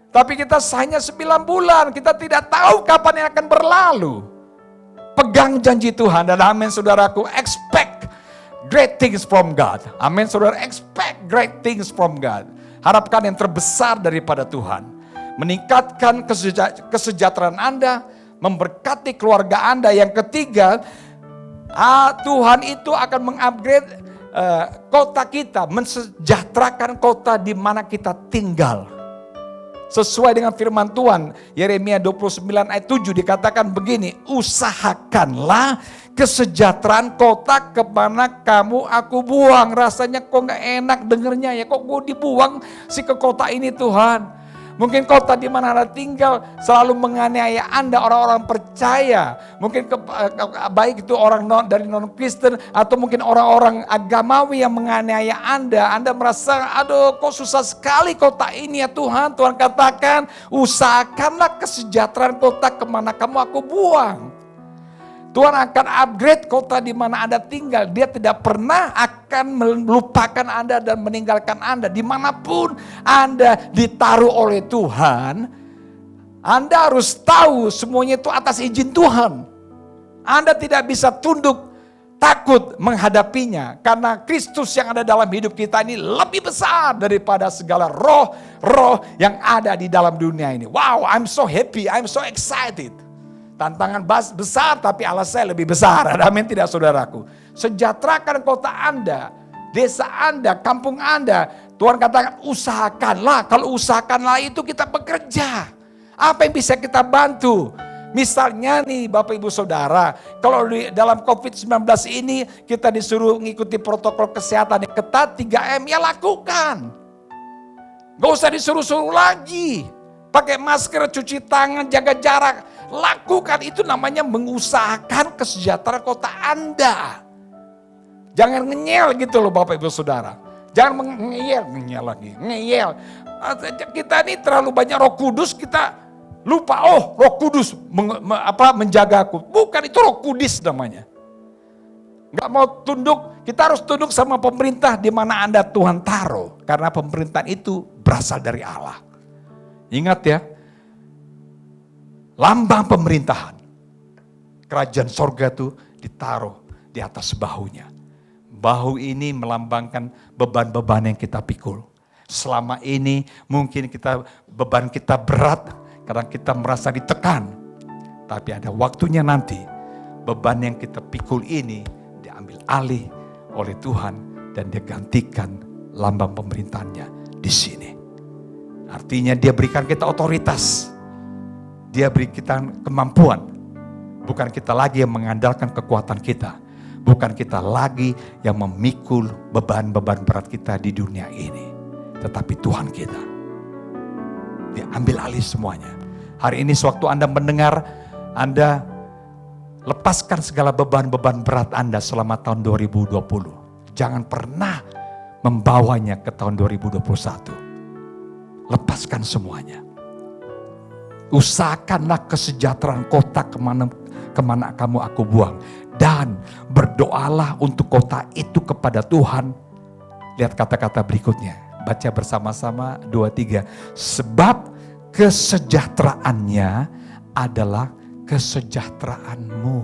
Tapi kita hanya 9 bulan, kita tidak tahu kapan yang akan berlalu. Pegang janji Tuhan dan amin saudaraku, expect great things from God. Amin saudara, expect great things from God. Harapkan yang terbesar daripada Tuhan. Meningkatkan kesejahteraan Anda, memberkati keluarga Anda. Yang ketiga, Tuhan itu akan mengupgrade kota kita, mensejahterakan kota di mana kita tinggal. Sesuai dengan firman Tuhan, Yeremia 29 ayat 7 dikatakan begini, usahakanlah kesejahteraan kota kemana kamu aku buang. Rasanya kok gak enak dengernya ya, kok gue dibuang sih ke kota ini Tuhan. Mungkin kota di mana Anda tinggal selalu menganiaya Anda orang-orang percaya. Mungkin baik itu orang dari non-Kristen atau mungkin orang-orang agamawi yang menganiaya Anda. Anda merasa, aduh kok susah sekali kota ini ya Tuhan. Tuhan katakan, usahakanlah kesejahteraan kota kemana kamu aku buang. Tuhan akan upgrade kota di mana Anda tinggal. Dia tidak pernah akan melupakan Anda dan meninggalkan Anda. Dimanapun Anda ditaruh oleh Tuhan, Anda harus tahu semuanya itu atas izin Tuhan. Anda tidak bisa tunduk, takut menghadapinya. Karena Kristus yang ada dalam hidup kita ini lebih besar daripada segala roh-roh yang ada di dalam dunia ini. Wow, I'm so happy, I'm so excited. Tantangan besar tapi Allah saya lebih besar. Amin tidak saudaraku. Sejahterakan kota Anda, desa Anda, kampung Anda. Tuhan katakan usahakanlah. Kalau usahakanlah itu kita bekerja. Apa yang bisa kita bantu? Misalnya nih Bapak Ibu Saudara, kalau dalam COVID-19 ini kita disuruh mengikuti protokol kesehatan yang ketat 3M, ya lakukan. Gak usah disuruh-suruh lagi. Pakai masker, cuci tangan, jaga jarak. Lakukan, itu namanya mengusahakan kesejahteraan kota Anda. Jangan ngeyel gitu loh Bapak Ibu Saudara. Jangan ngeyel lagi. Kita ini terlalu banyak Roh Kudus, kita lupa, oh Roh Kudus menjagaku. Bukan, itu Roh Kudus namanya. Gak mau tunduk, kita harus tunduk sama pemerintah di mana Anda Tuhan taruh. Karena pemerintahan itu berasal dari Allah. Ingat ya, lambang pemerintahan. Kerajaan sorga itu ditaruh di atas bahunya. Bahu ini melambangkan beban-beban yang kita pikul. Selama ini mungkin beban kita berat karena kita merasa ditekan. Tapi ada waktunya nanti beban yang kita pikul ini diambil alih oleh Tuhan dan dia gantikan lambang pemerintahannya di sini. Artinya dia berikan kita otoritas. Dia beri kita kemampuan. Bukan kita lagi yang mengandalkan kekuatan kita. Bukan kita lagi yang memikul beban-beban berat kita di dunia ini. Tetapi Tuhan kita. Dia ambil alih semuanya. Hari ini sewaktu Anda mendengar, Anda lepaskan segala beban-beban berat Anda selama tahun 2020. Jangan pernah membawanya ke tahun 2021. Lepaskan semuanya. Usahakanlah kesejahteraan kota kemana kamu aku buang. Dan berdoalah untuk kota itu kepada Tuhan. Lihat kata-kata berikutnya. Baca bersama-sama 2-3. Sebab kesejahteraannya adalah kesejahteraanmu.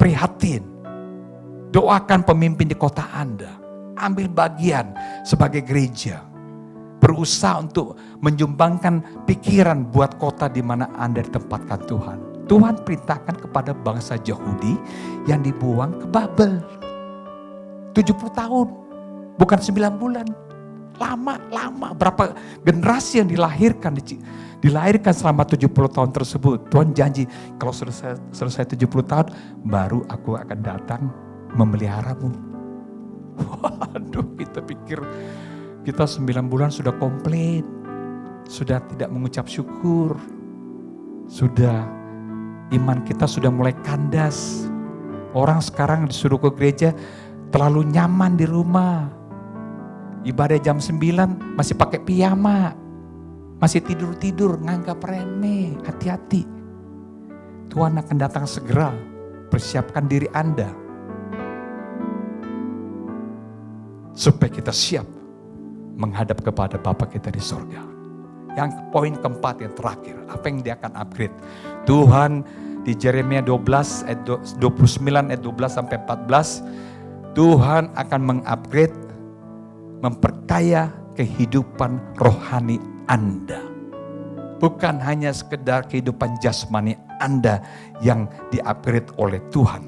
Prihatin. Doakan pemimpin di kota Anda. Ambil bagian sebagai gereja. Berusaha untuk menyumbangkan pikiran buat kota di mana Anda ditempatkan Tuhan. Tuhan perintahkan kepada bangsa Yahudi yang dibuang ke Babel. 70 tahun, bukan 9 bulan. Lama, berapa generasi yang dilahirkan selama 70 tahun tersebut. Tuhan janji, kalau selesai 70 tahun, baru aku akan datang memeliharamu. Waduh, kita pikir kita 9 bulan sudah komplit. Sudah tidak mengucap syukur. Sudah, iman kita sudah mulai kandas. Orang sekarang disuruh ke gereja terlalu nyaman di rumah. Ibadah jam 9 masih pakai piyama. Masih tidur-tidur, nganggap remeh. Hati-hati. Tuhan akan datang segera. Persiapkan diri Anda. Supaya kita siap menghadap kepada Bapa kita di sorga. Yang poin keempat yang terakhir, apa yang dia akan upgrade? Tuhan di Yeremia 12 ayat 29 ayat 12 sampai 14, Tuhan akan mengupgrade, memperkaya kehidupan rohani Anda. Bukan hanya sekedar kehidupan jasmani Anda yang diupgrade oleh Tuhan.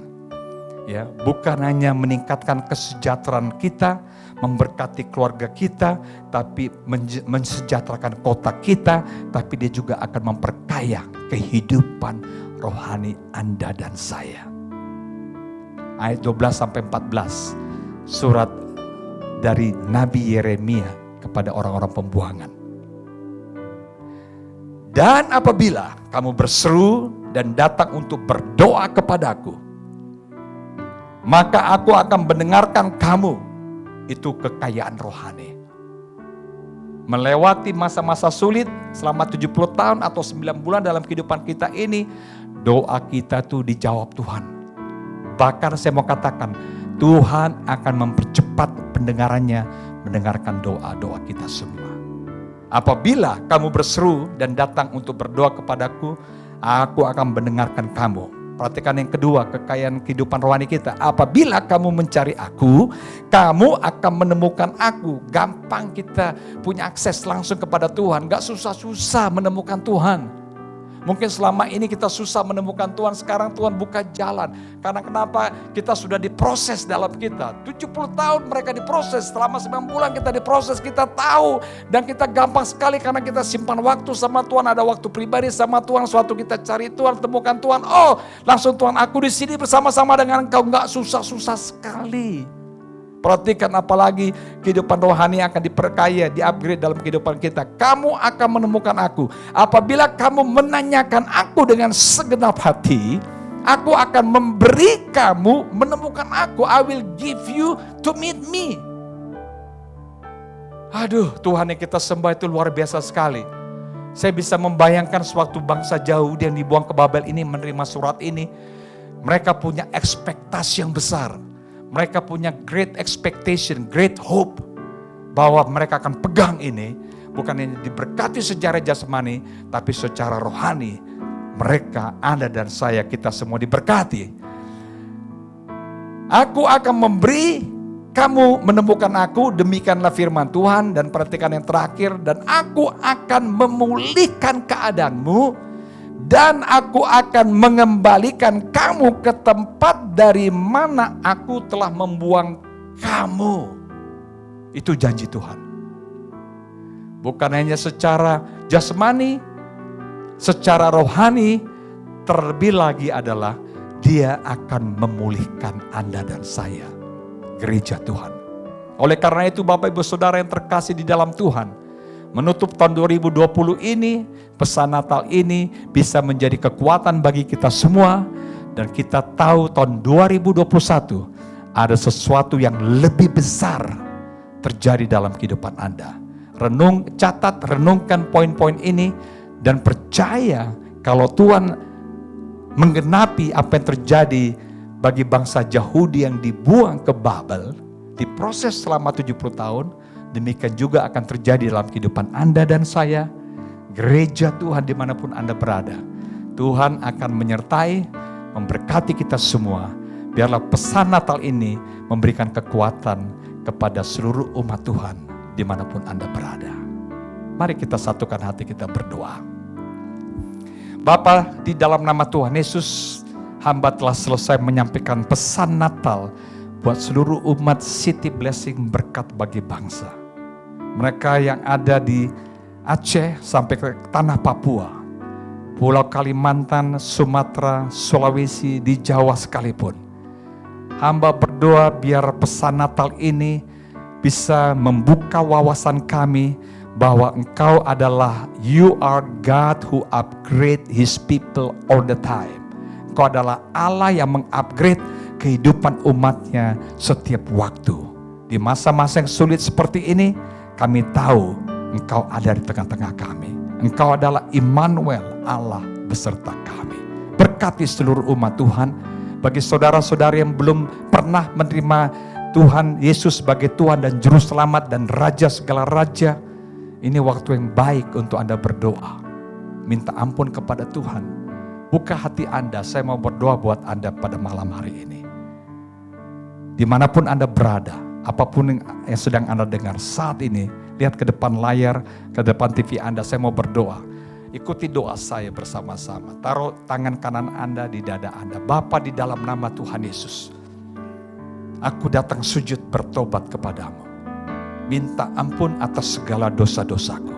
Ya, bukan hanya meningkatkan kesejahteraan kita, memberkati keluarga kita, tapi mensejahterakan kota kita, tapi dia juga akan memperkaya kehidupan rohani Anda dan saya. Ayat 12 sampai 14, surat dari Nabi Yeremia kepada orang-orang pembuangan. Dan apabila kamu berseru dan datang untuk berdoa kepadaku, maka aku akan mendengarkan kamu. Itu kekayaan rohani. Melewati masa-masa sulit selama 70 tahun atau 9 bulan dalam kehidupan kita ini, doa kita tuh dijawab Tuhan. Bahkan saya mau katakan, Tuhan akan mempercepat pendengarannya, mendengarkan doa-doa kita semua. Apabila kamu berseru dan datang untuk berdoa kepadaku, aku akan mendengarkan kamu. Perhatikan yang kedua, kekayaan kehidupan rohani kita. Apabila kamu mencari aku, kamu akan menemukan aku. Gampang kita punya akses langsung kepada Tuhan. Gak susah-susah menemukan Tuhan. Mungkin selama ini kita susah menemukan Tuhan, sekarang Tuhan buka jalan. Karena kenapa? Kita sudah diproses dalam kita. 70 tahun mereka diproses, selama 9 bulan kita diproses, kita tahu. Dan kita gampang sekali karena kita simpan waktu sama Tuhan, ada waktu pribadi sama Tuhan. Suatu kita cari Tuhan, temukan Tuhan. Oh, langsung Tuhan, aku di sini bersama-sama dengan engkau. Gak susah-susah sekali. Perhatikan apalagi kehidupan rohani yang akan diperkaya, di-upgrade dalam kehidupan kita. Kamu akan menemukan aku. Apabila kamu menanyakan aku dengan segenap hati, aku akan memberi kamu menemukan aku. I will give you to meet me. Aduh, Tuhan yang kita sembah itu luar biasa sekali. Saya bisa membayangkan suatu bangsa Yahudi yang dibuang ke Babel ini menerima surat ini. Mereka punya ekspektasi yang besar. Mereka punya great expectation, great hope bahwa mereka akan pegang ini, bukan hanya diberkati secara jasmani, tapi secara rohani. Mereka, Anda dan saya, kita semua diberkati. Aku akan memberi kamu menemukan aku, demikianlah firman Tuhan. Dan perhatikan yang terakhir, dan aku akan memulihkan keadaanmu, dan aku akan mengembalikan kamu ke tempat dari mana aku telah membuang kamu. Itu janji Tuhan. Bukan hanya secara jasmani, secara rohani, terlebih lagi adalah Dia akan memulihkan Anda dan saya, gereja Tuhan. Oleh karena itu Bapak Ibu Saudara yang terkasih di dalam Tuhan, menutup tahun 2020 ini, pesan Natal ini bisa menjadi kekuatan bagi kita semua. Dan kita tahu tahun 2021 ada sesuatu yang lebih besar terjadi dalam kehidupan Anda. Renungkan poin-poin ini dan percaya kalau Tuhan menggenapi apa yang terjadi bagi bangsa Yahudi yang dibuang ke Babel, diproses selama 70 tahun, demikian juga akan terjadi dalam kehidupan Anda dan saya, gereja Tuhan dimanapun Anda berada. Tuhan akan menyertai, memberkati kita semua. Biarlah pesan Natal ini memberikan kekuatan kepada seluruh umat Tuhan dimanapun Anda berada. Mari kita satukan hati kita berdoa. Bapa, di dalam nama Tuhan Yesus, hamba telah selesai menyampaikan pesan Natal buat seluruh umat City Blessing berkat bagi bangsa. Mereka yang ada di Aceh sampai ke tanah Papua, Pulau Kalimantan, Sumatera, Sulawesi, di Jawa sekalipun. Hamba berdoa biar pesan Natal ini bisa membuka wawasan kami, bahwa Engkau adalah You are God who upgrade His people all the time. Engkau adalah Allah yang mengupgrade kehidupan umatnya setiap waktu. Di masa-masa yang sulit seperti ini, kami tahu Engkau ada di tengah-tengah kami. Engkau adalah Immanuel, Allah beserta kami. Berkati seluruh umat Tuhan. Bagi saudara-saudari yang belum pernah menerima Tuhan Yesus sebagai Tuhan dan Juru Selamat dan Raja segala Raja, ini waktu yang baik untuk Anda berdoa. Minta ampun kepada Tuhan. Buka hati Anda, saya mau berdoa buat Anda pada malam hari ini. Dimanapun Anda berada, apapun yang sedang Anda dengar saat ini, lihat ke depan layar, ke depan TV Anda, saya mau berdoa. Ikuti doa saya bersama-sama. Taruh tangan kanan Anda di dada Anda. Bapa, di dalam nama Tuhan Yesus, aku datang sujud bertobat kepadamu. Minta ampun atas segala dosa-dosaku.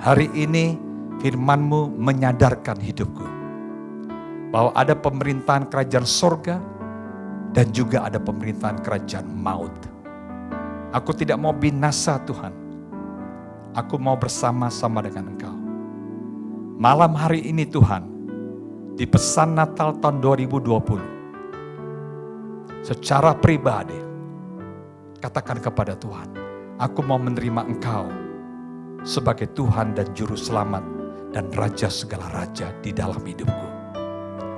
Hari ini firman-Mu menyadarkan hidupku bahwa ada pemerintahan kerajaan sorga dan juga ada pemerintahan kerajaan maut. Aku tidak mau binasa, Tuhan. Aku mau bersama-sama dengan Engkau. Malam hari ini Tuhan, di pesan Natal tahun 2020, secara pribadi, katakan kepada Tuhan, aku mau menerima Engkau sebagai Tuhan dan Juru Selamat dan Raja segala Raja di dalam hidupku.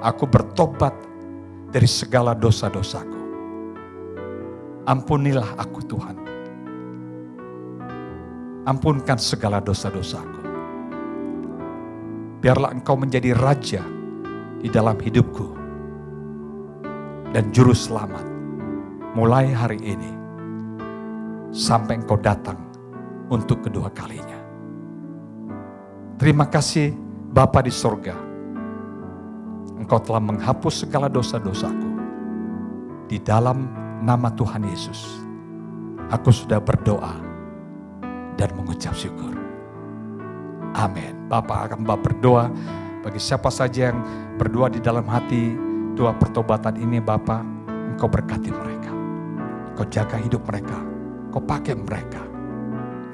Aku bertobat dari segala dosa-dosaku. Ampunilah aku Tuhan. Ampunkan segala dosa-dosaku. Biarlah Engkau menjadi Raja di dalam hidupku dan Juru Selamat mulai hari ini sampai Engkau datang untuk kedua kalinya. Terima kasih Bapa di sorga. Engkau telah menghapus segala dosa-dosaku. Di dalam nama Tuhan Yesus, aku sudah berdoa dan mengucap syukur. Amin. Bapak akan berdoa bagi siapa saja yang berdoa di dalam hati doa pertobatan ini. Bapak, Engkau berkati mereka. Engkau jaga hidup mereka. Engkau pakai mereka.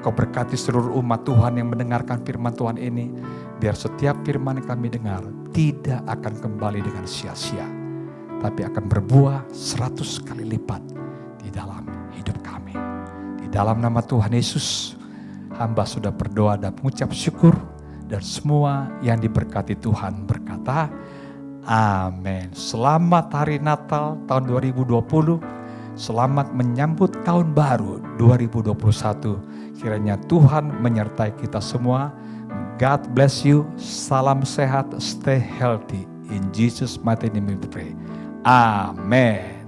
Engkau berkati seluruh umat Tuhan yang mendengarkan firman Tuhan ini. Biar setiap firman yang kami dengar tidak akan kembali dengan sia-sia, tapi akan berbuah 100 kali lipat di dalam hidup kami. Di dalam nama Tuhan Yesus, hamba sudah berdoa dan mengucap syukur, dan semua yang diberkati Tuhan berkata, amin. Selamat hari Natal tahun 2020. Selamat menyambut tahun baru 2021. Kiranya Tuhan menyertai kita semua. God bless you. Salam sehat. Stay healthy. In Jesus' mighty name we pray. Amin.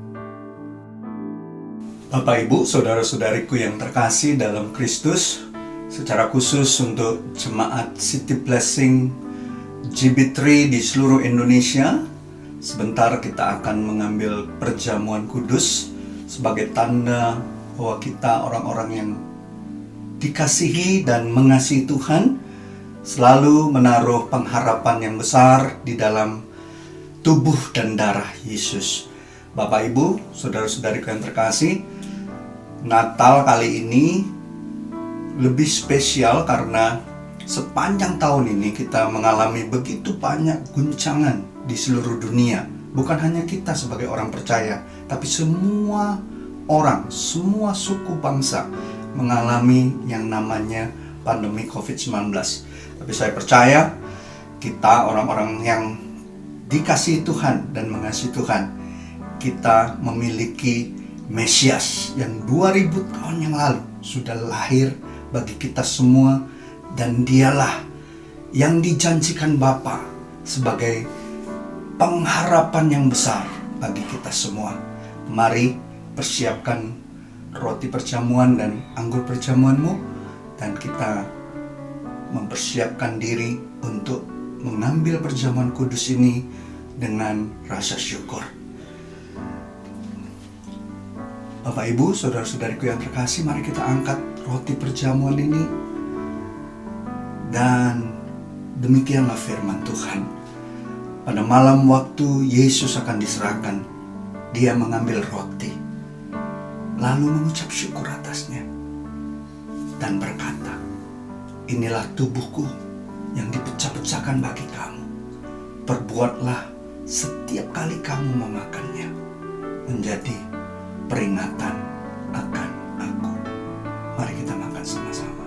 Bapak, Ibu, saudara-saudariku yang terkasih dalam Kristus, secara khusus untuk jemaat City Blessing GB3 di seluruh Indonesia, sebentar kita akan mengambil perjamuan kudus sebagai tanda bahwa kita orang-orang yang dikasihi dan mengasihi Tuhan, selalu menaruh pengharapan yang besar di dalam tubuh dan darah Yesus. Bapak, Ibu, saudara-saudariku yang terkasih, Natal kali ini lebih spesial karena sepanjang tahun ini kita mengalami begitu banyak guncangan di seluruh dunia. Bukan hanya kita sebagai orang percaya, tapi semua orang, semua suku bangsa mengalami yang namanya pandemi COVID-19. Tapi saya percaya kita orang-orang yang dikasihi Tuhan dan mengasihi Tuhan, kita memiliki Mesias yang 2000 tahun yang lalu sudah lahir bagi kita semua, dan dialah yang dijanjikan Bapa sebagai pengharapan yang besar bagi kita semua. Mari persiapkan roti perjamuan dan anggur perjamuanmu, dan kita mempersiapkan diri untuk mengambil perjamuan kudus ini dengan rasa syukur. Bapak, Ibu, saudara-saudariku yang terkasih, mari kita angkat roti perjamuan ini. Dan demikianlah firman Tuhan. Pada malam waktu Yesus akan diserahkan, Dia mengambil roti, lalu mengucap syukur atasnya. dan berkata, inilah tubuhku yang dipecah-pecahkan bagi kamu. Perbuatlah setiap kali kamu memakannya menjadi peringatan akan aku. Mari kita makan sama-sama.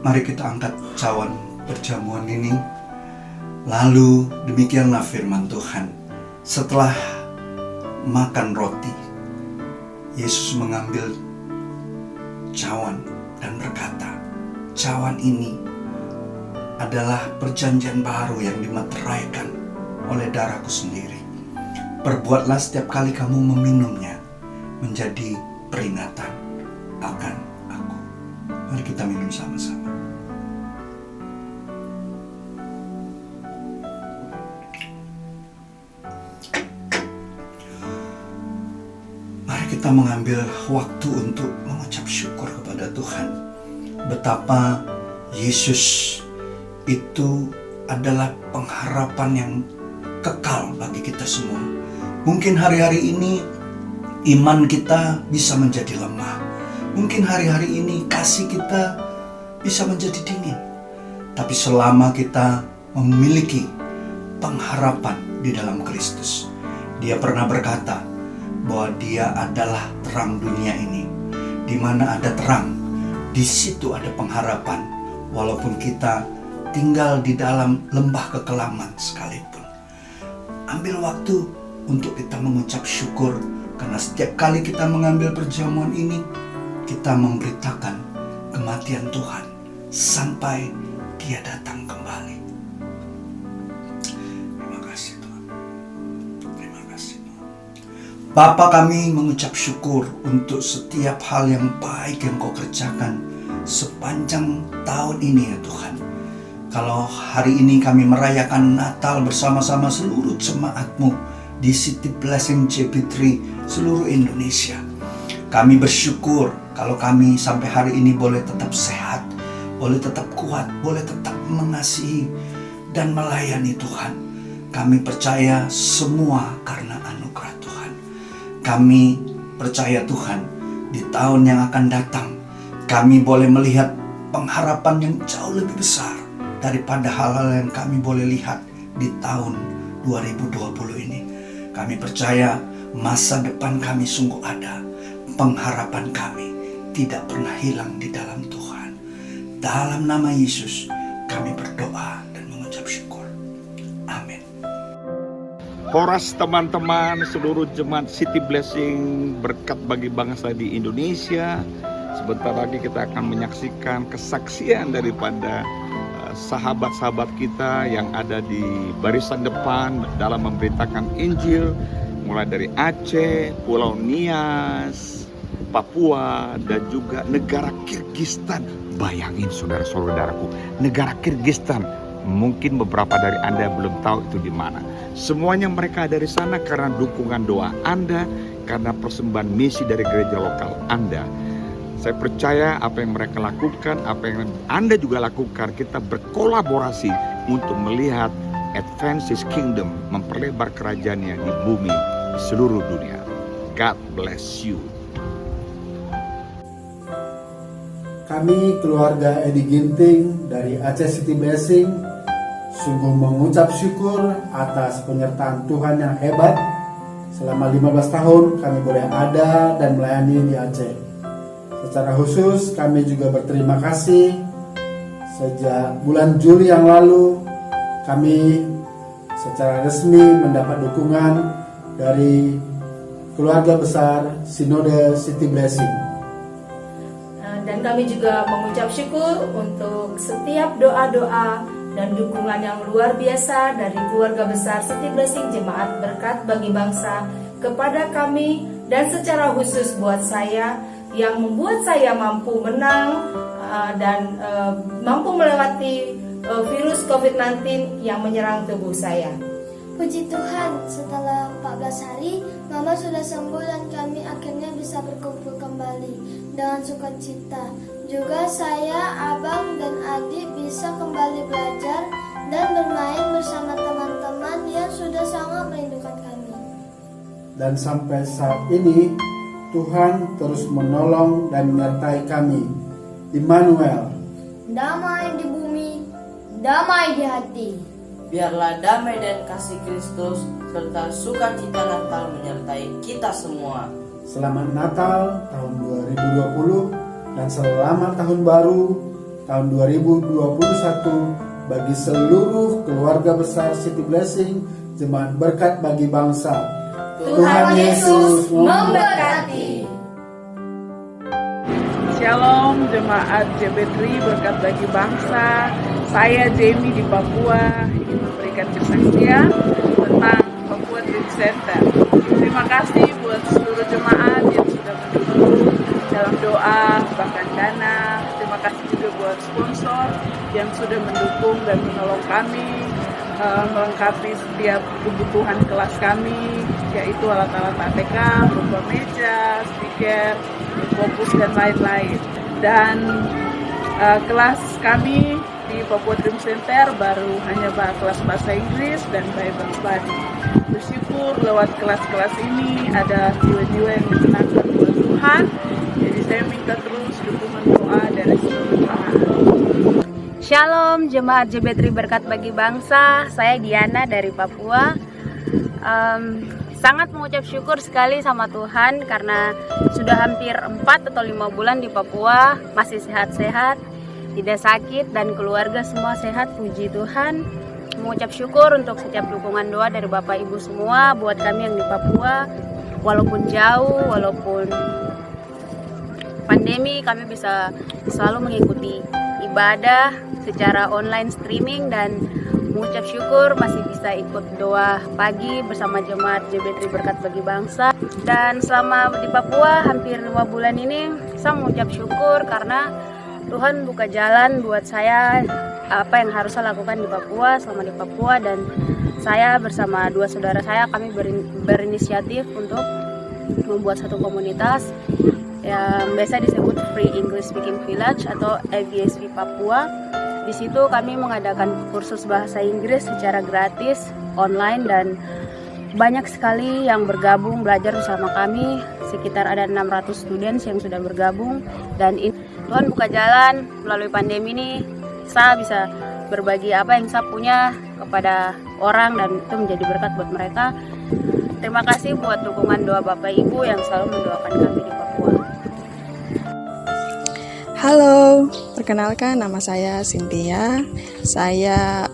Mari kita angkat cawan perjamuan ini. Lalu demikianlah firman Tuhan. Setelah makan roti, Yesus mengambil cawan dan berkata, cawan ini adalah perjanjian baru yang dimeteraikan oleh darahku sendiri. Perbuatlah setiap kali kamu meminumnya menjadi peringatan akan aku. Mari kita minum sama-sama. Kita mengambil waktu untuk mengucap syukur kepada Tuhan. Betapa Yesus itu adalah pengharapan yang kekal bagi kita semua. Mungkin hari-hari ini iman kita bisa menjadi lemah. Mungkin hari-hari ini kasih kita bisa menjadi dingin. Tapi selama kita memiliki pengharapan di dalam Kristus, Dia pernah berkata bahwa Dia adalah terang dunia ini. Di mana ada terang, di situ ada pengharapan. Walaupun kita tinggal di dalam lembah kekelaman sekalipun. Ambil waktu untuk kita mengucap syukur, karena setiap kali kita mengambil perjamuan ini, kita memberitakan kematian Tuhan sampai Dia datang kembali. Terima kasih Tuhan. Terima kasih Tuhan. Bapa, kami mengucap syukur untuk setiap hal yang baik yang Kau kerjakan sepanjang tahun ini ya Tuhan. Kalau hari ini kami merayakan Natal bersama-sama seluruh jemaat-Mu di City Blessing JB3 seluruh Indonesia. Kami bersyukur kalau kami sampai hari ini boleh tetap sehat, boleh tetap kuat, boleh tetap mengasihi dan melayani Tuhan. Kami percaya semua karena anugerah Tuhan. Kami percaya Tuhan, di tahun yang akan datang kami boleh melihat pengharapan yang jauh lebih besar daripada hal-hal yang kami boleh lihat di tahun 2020 ini. Kami percaya masa depan kami sungguh ada. Pengharapan kami tidak pernah hilang di dalam Tuhan. Dalam nama Yesus kami berdoa dan mengucap syukur. Amin. Horas teman-teman, seluruh jemaat City Blessing, berkat bagi bangsa di Indonesia. Sebentar lagi kita akan menyaksikan kesaksian daripada sahabat-sahabat kita yang ada di barisan depan dalam memberitakan Injil, mulai dari Aceh, Pulau Nias, Papua, dan juga negara Kirgistan. Bayangin saudara-saudaraku, negara Kirgistan. Mungkin beberapa dari Anda belum tahu itu di mana. Semuanya mereka dari sana karena dukungan doa Anda, karena persembahan misi dari gereja lokal Anda. Saya percaya apa yang mereka lakukan, apa yang Anda juga lakukan, kita berkolaborasi untuk melihat advance His kingdom, memperlebar kerajaannya di bumi, di seluruh dunia. God bless you. Kami keluarga Edi Ginting dari Aceh City Blessing sungguh mengucap syukur atas penyertaan Tuhan yang hebat. Selama 15 tahun kami boleh ada dan melayani di Aceh. Secara khusus kami juga berterima kasih sejak bulan Juli yang lalu kami secara resmi mendapat dukungan dari keluarga besar Sinode City Blessing. Dan kami juga mengucap syukur untuk setiap doa-doa dan dukungan yang luar biasa dari keluarga besar City Blessing Jemaat Berkat Bagi Bangsa kepada kami, dan secara khusus buat saya yang membuat saya mampu menang dan mampu melewati virus COVID-19 yang menyerang tubuh saya. Puji Tuhan, setelah 14 hari, Mama sudah sembuh dan kami akhirnya bisa berkumpul kembali dengan sukacita. Juga saya, abang, dan adik bisa kembali belajar dan bermain bersama teman-teman yang sudah sangat merindukan kami. Dan sampai saat ini, Tuhan terus menolong dan menyertai kami. Immanuel. Damai di bumi, damai di hati. Biarlah damai dan kasih Kristus serta sukacita Natal menyertai kita semua. Selamat Natal tahun 2020 dan selamat tahun baru tahun 2021 bagi seluruh keluarga besar City Blessing Jemaat Berkat Bagi Bangsa. Tuhan Yesus memberkati. Shalom Jemaat JB3 Berkat Bagi Bangsa. Saya Jamie di Papua ingin memberikan kesaksian tentang Papua Dream Center. Terima kasih buat seluruh jemaat yang sudah mendukung dalam doa, bahkan dana. Terima kasih juga buat sponsor yang sudah mendukung dan menolong kami melengkapi setiap kebutuhan kelas kami, yaitu alat-alat ATK, berupa meja, speaker, fokus, dan lain-lain. Dan kelas kami di Papua Dream Center baru hanya kelas bahasa Inggris dan Bible study. Bersyukur lewat kelas-kelas ini ada jiwa-jiwa yang disenangkan oleh Tuhan. Jadi saya minta terus dukungan doa dari seluruh jemaat. Shalom Jemaat JB3 Berkat Bagi Bangsa. Saya Diana dari Papua. Sangat mengucap syukur sekali sama Tuhan karena sudah hampir 4 atau 5 bulan di Papua masih sehat-sehat, tidak sakit, dan keluarga semua sehat, puji Tuhan. Mengucap syukur untuk setiap dukungan doa dari Bapak Ibu semua buat kami yang di Papua. Walaupun jauh, walaupun pandemi, kami bisa selalu mengikuti ibadah secara online streaming dan mengucap syukur masih bisa ikut doa pagi bersama jemaat JB3 Berkat Bagi Bangsa. Dan selama di Papua hampir 5 bulan ini saya mengucap syukur karena Tuhan buka jalan buat saya apa yang harus saya lakukan di Papua selama di Papua, dan saya bersama 2 saudara saya kami berinisiatif untuk membuat satu komunitas yang biasa disebut Free English Speaking Village atau FESV Papua. Di situ kami mengadakan kursus bahasa Inggris secara gratis online dan banyak sekali yang bergabung belajar bersama kami. Sekitar ada 600 students yang sudah bergabung, dan Tuhan buka jalan melalui pandemi ini. Saya bisa berbagi apa yang saya punya kepada orang dan itu menjadi berkat buat mereka. Terima kasih buat dukungan doa Bapak Ibu yang selalu mendoakan kami di Papua. Halo, perkenalkan nama saya Cynthia. Saya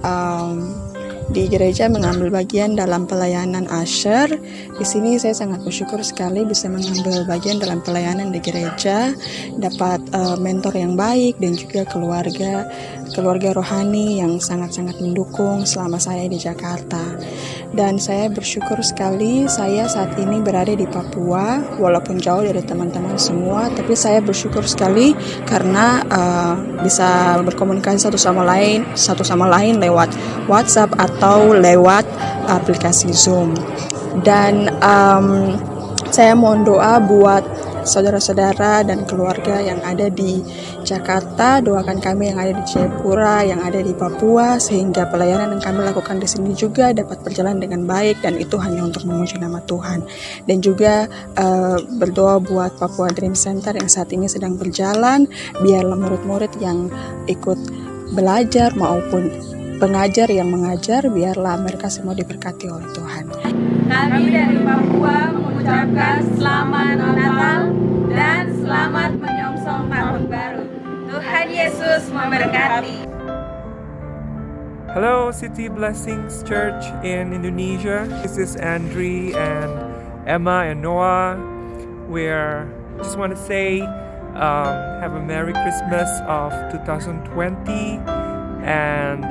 di gereja mengambil bagian dalam pelayanan usher. Di sini saya sangat bersyukur sekali bisa mengambil bagian dalam pelayanan di gereja, dapat mentor yang baik dan juga keluarga rohani yang sangat-sangat mendukung selama saya di Jakarta. Dan saya bersyukur sekali saya saat ini berada di Papua, walaupun jauh dari teman-teman semua, tapi saya bersyukur sekali karena bisa berkomunikasi satu sama lain lewat WhatsApp atau lewat aplikasi Zoom. Dan saya mohon doa buat saudara-saudara dan keluarga yang ada di Jakarta, doakan kami yang ada di Jayapura, yang ada di Papua, sehingga pelayanan yang kami lakukan di sini juga dapat berjalan dengan baik, dan itu hanya untuk memuji nama Tuhan. Dan juga berdoa buat Papua Dream Center yang saat ini sedang berjalan, biarlah murid-murid yang ikut belajar maupun pengajar yang mengajar, biarlah mereka semua diberkati oleh Tuhan. Kami dari Papua mengucapkan selamat Natal dan selamat menyongsong tahun baru. Tuhan Yesus memberkati. Hello, City Blessings Church in Indonesia. This is Andre and Emma and Noah. We just want to say have a Merry Christmas of 2020, and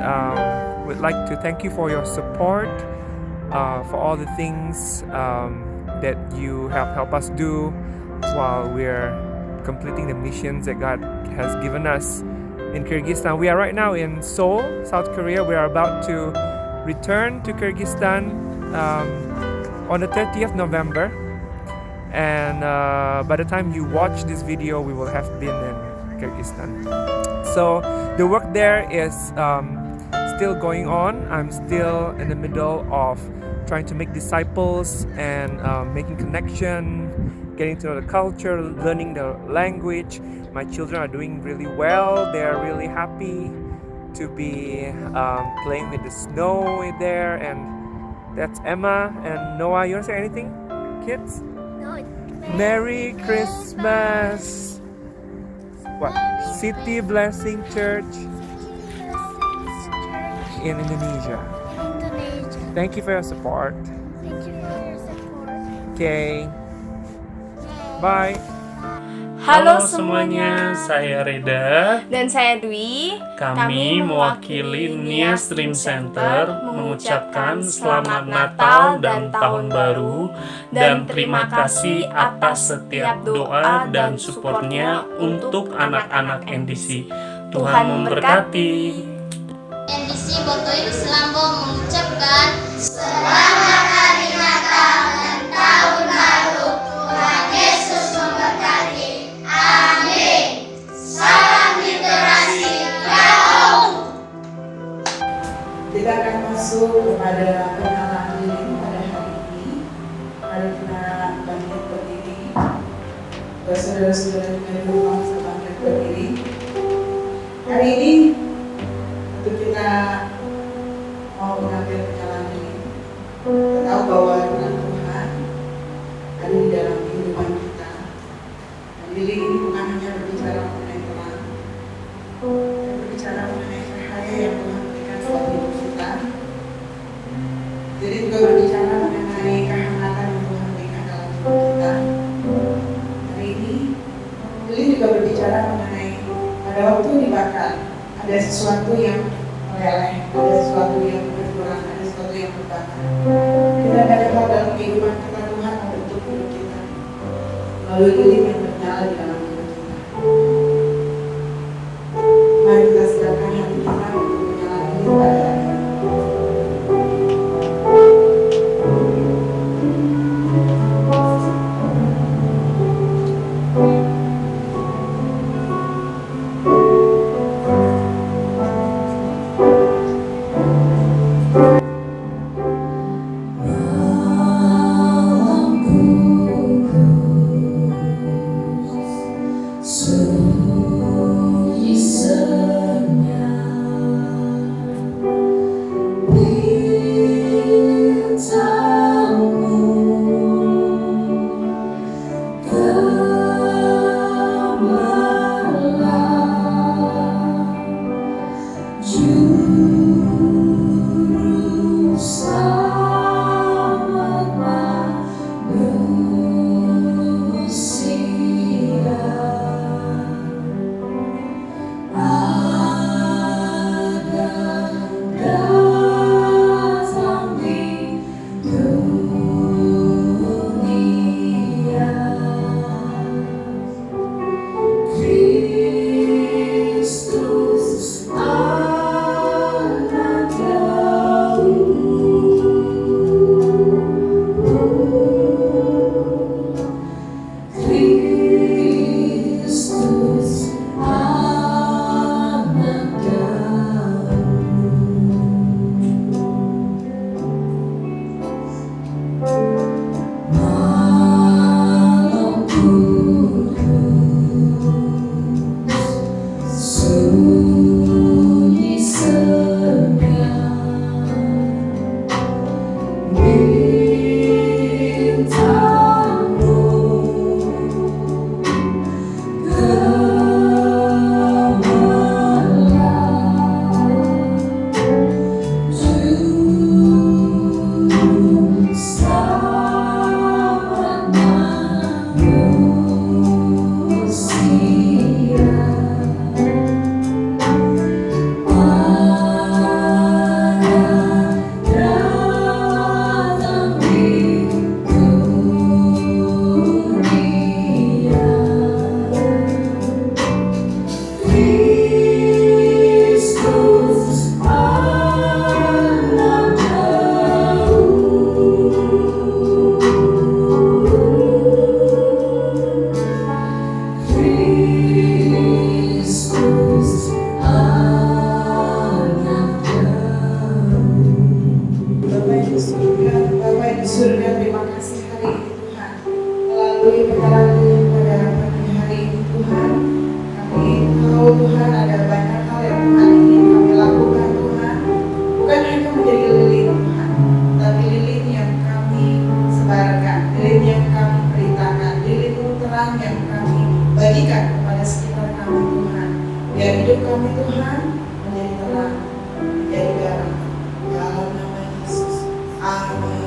we'd like to thank you for your support, for all the things that you have helped us do while we're completing the missions that God has given us in Kyrgyzstan. We are right now in Seoul, South Korea. We are about to return to Kyrgyzstan on the 30th November. And by the time you watch this video, we will have been in Kyrgyzstan. So the work there is still going on. I'm still in the middle of trying to make disciples and making connection, getting to know the culture, learning the language. My children are doing really well. They are really happy to be playing with the snow there. And that's Emma and Noah. You want to say anything, kids? No. Merry Christmas! What? City Blessing Church in Indonesia. Indonesia. Thank you for your support. Thank you for your support. Okay. Bye. Halo semuanya, saya Reda Dan saya Dwi. Kami mewakili Nia Stream Center mengucapkan Selamat Natal dan Tahun Baru dan terima kasih atas setiap doa dan supportnya untuk anak-anak NDC. Tuhan memberkati. NDC Botoim Selambong mengucapkan Selamat Hari Natal dan Tahun Baru. Tuhan Yesus memberkati. Amin. Salam literasi. Kita akan masuk kepada pengenalan diri pada hari ini. Mari kita bangkit berdiri. Saudara-saudara yang berumah bangkit berdiri. Hari ini untuk kita mau mengambil pengenalan ini. Kita tahu bahwa Tuhan ada di dalam kehidupan kita. Dan diri ini bukan hanya berbicara mengenai terang, tapi berbicara mengenai cahaya yang Tuhan berikan dalam hidup kita. Jadi juga berbicara mengenai kehangatan yang Tuhan berikan dalam hidup kita. Hari ini juga berbicara mengenai pada waktu dibakar ada sesuatu yang meleleh, ada sesuatu yang berkurang, ada sesuatu yang berbakar. Kita banyak hal dalam kehidupan kita Tuhan membentuk hidup kita melalui lilin yang bernyala di dalam hidup kita. Mari kita siapkan hati kita untuk menyala lilin pada hari ini. surga, terima kasih hari ini Tuhan. Melalui pengalaman pada pagi hari ini Tuhan, kami tahu Tuhan ada banyak hal yang Tuhan ingin kami lakukan Tuhan. Bukan hanya menjadi lilin Tuhan, tapi lilin yang kami sebarkan, lilin yang kami beritakan, lilin terang yang kami bagikan kepada sekitar kami Tuhan. Biar hidup kami Tuhan menjadi terang, menjadi garam. Dalam nama Yesus. Amin.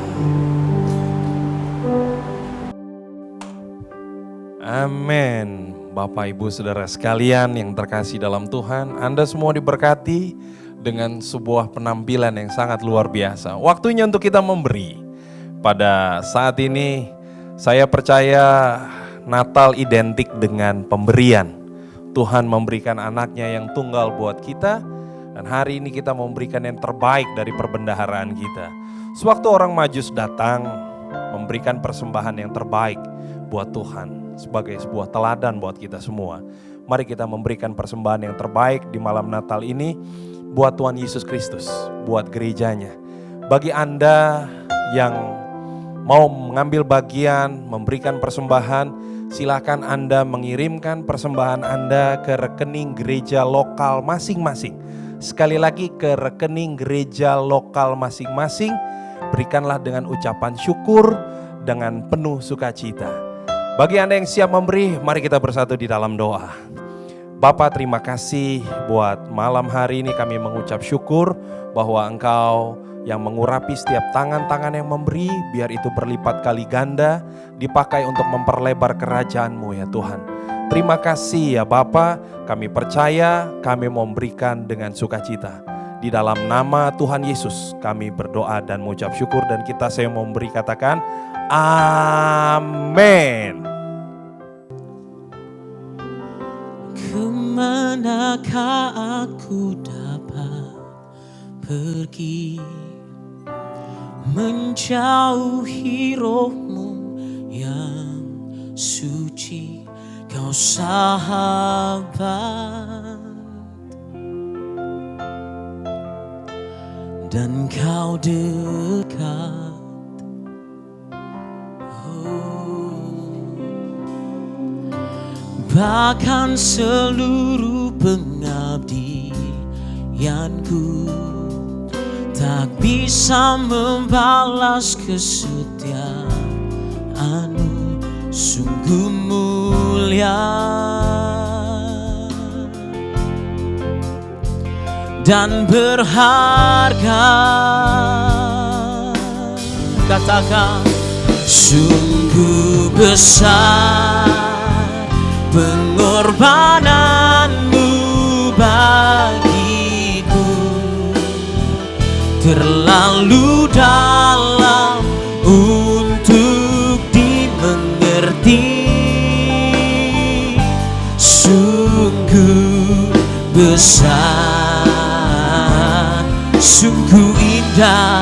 Amin. Bapak Ibu Saudara sekalian yang terkasih dalam Tuhan, Anda semua diberkati dengan sebuah penampilan yang sangat luar biasa. Waktunya untuk kita memberi. Pada saat ini saya percaya Natal identik dengan pemberian. Tuhan memberikan anaknya yang tunggal buat kita, dan hari ini kita memberikan yang terbaik dari perbendaharaan kita. Sewaktu orang Majus datang memberikan persembahan yang terbaik buat Tuhan sebagai sebuah teladan buat kita semua. Mari kita memberikan persembahan yang terbaik di malam Natal ini buat Tuhan Yesus Kristus, buat gerejanya. Bagi Anda yang mau mengambil bagian, memberikan persembahan, silakan Anda mengirimkan persembahan Anda ke rekening gereja lokal masing-masing. Sekali lagi ke rekening gereja lokal masing-masing. Berikanlah dengan ucapan syukur, dengan penuh sukacita. Bagi Anda yang siap memberi, mari kita bersatu di dalam doa. Bapa, terima kasih buat malam hari ini kami mengucap syukur bahwa Engkau yang mengurapi setiap tangan-tangan yang memberi, biar itu berlipat kali ganda, dipakai untuk memperlebar kerajaan-Mu ya Tuhan. Terima kasih ya Bapa, kami percaya kami memberikan dengan sukacita. Di dalam nama Tuhan Yesus kami berdoa dan mengucap syukur, dan kita saya memberi katakan amin. Kemanakah aku dapat pergi, menjauhi roh-Mu yang suci, Kau sahabat, dan Kau dekat. Bahkan seluruh pengabdianku tak bisa membalas kesetiaan-Mu, sungguh mulia dan berharga. Katakan, sungguh besar pengorbanan-Mu bagiku, terlalu dalam untuk dimengerti. Sungguh besar, sungguh indah,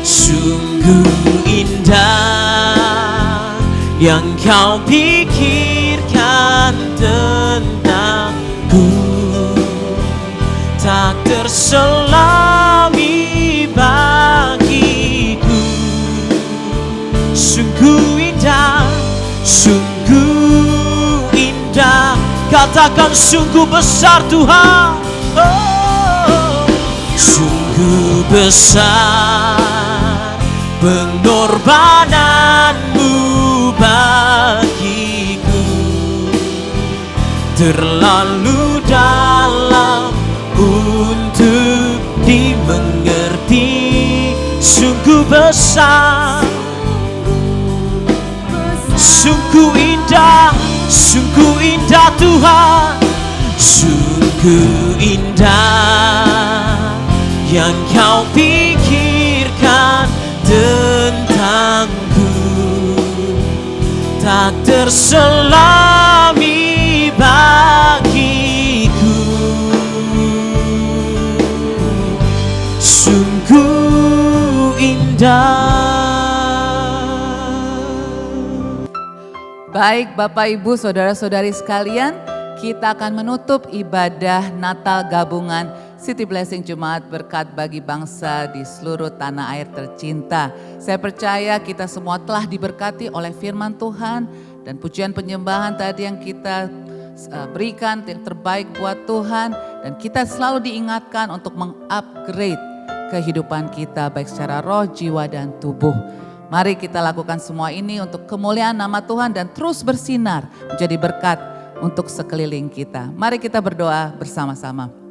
sungguh indah yang Kau pikirkan tentangku, tak terselami bagiku. Sungguh indah, sungguh indah. Katakan, sungguh besar Tuhan. Oh, sungguh besar pengorbanan-Mu bagiku, terlalu dalam untuk dimengerti. Sungguh besar, sungguh indah, sungguh indah Tuhan. Sungguh indah yang Kau pikirkan tentangku, tak terselami bagiku. Sungguh indah. Baik Bapak Ibu Saudara-saudari sekalian, kita akan menutup ibadah Natal gabungan City Blessing Jemaat Berkat Bagi Bangsa di seluruh tanah air tercinta. Saya percaya kita semua telah diberkati oleh firman Tuhan dan pujian penyembahan tadi yang kita berikan yang terbaik buat Tuhan. Dan kita selalu diingatkan untuk mengupgrade kehidupan kita baik secara roh, jiwa, dan tubuh. Mari kita lakukan semua ini untuk kemuliaan nama Tuhan dan terus bersinar menjadi berkat untuk sekeliling kita. Mari kita berdoa bersama-sama.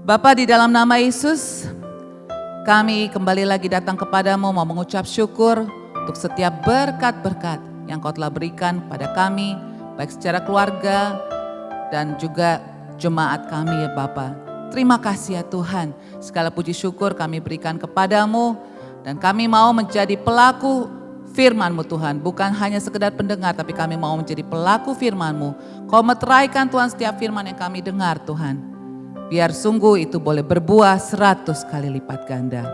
Bapa, di dalam nama Yesus, kami kembali lagi datang kepadamu mau mengucap syukur untuk setiap berkat-berkat yang Kau telah berikan pada kami, baik secara keluarga dan juga jemaat kami ya Bapa. Terima kasih ya Tuhan, segala puji syukur kami berikan kepadamu dan kami mau menjadi pelaku firman-Mu Tuhan. Bukan hanya sekedar pendengar, tapi kami mau menjadi pelaku firman-Mu. Kau meteraikan Tuhan setiap firman yang kami dengar Tuhan. Biar sungguh itu boleh berbuah 100 kali lipat ganda.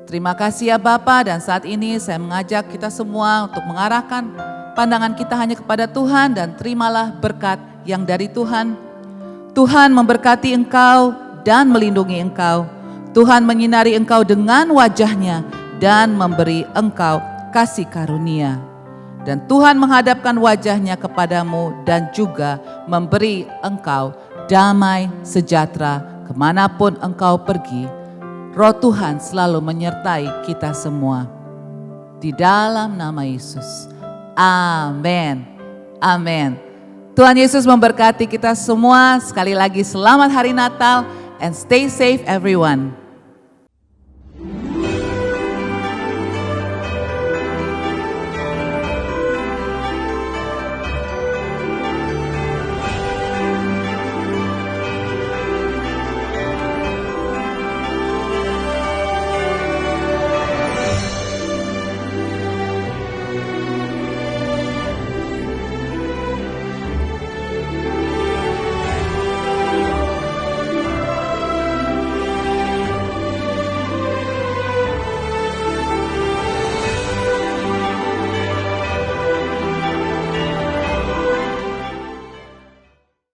Terima kasih ya Bapa, dan saat ini saya mengajak kita semua untuk mengarahkan pandangan kita hanya kepada Tuhan dan terimalah berkat yang dari Tuhan. Tuhan memberkati engkau dan melindungi engkau. Tuhan menyinari engkau dengan wajah-Nya dan memberi engkau kasih karunia. Dan Tuhan menghadapkan wajah-Nya kepadamu dan juga memberi engkau damai sejahtera kemanapun engkau pergi. Roh Tuhan selalu menyertai kita semua. Di dalam nama Yesus. Amin. Amin. Tuhan Yesus memberkati kita semua. Sekali lagi selamat hari Natal and stay safe everyone.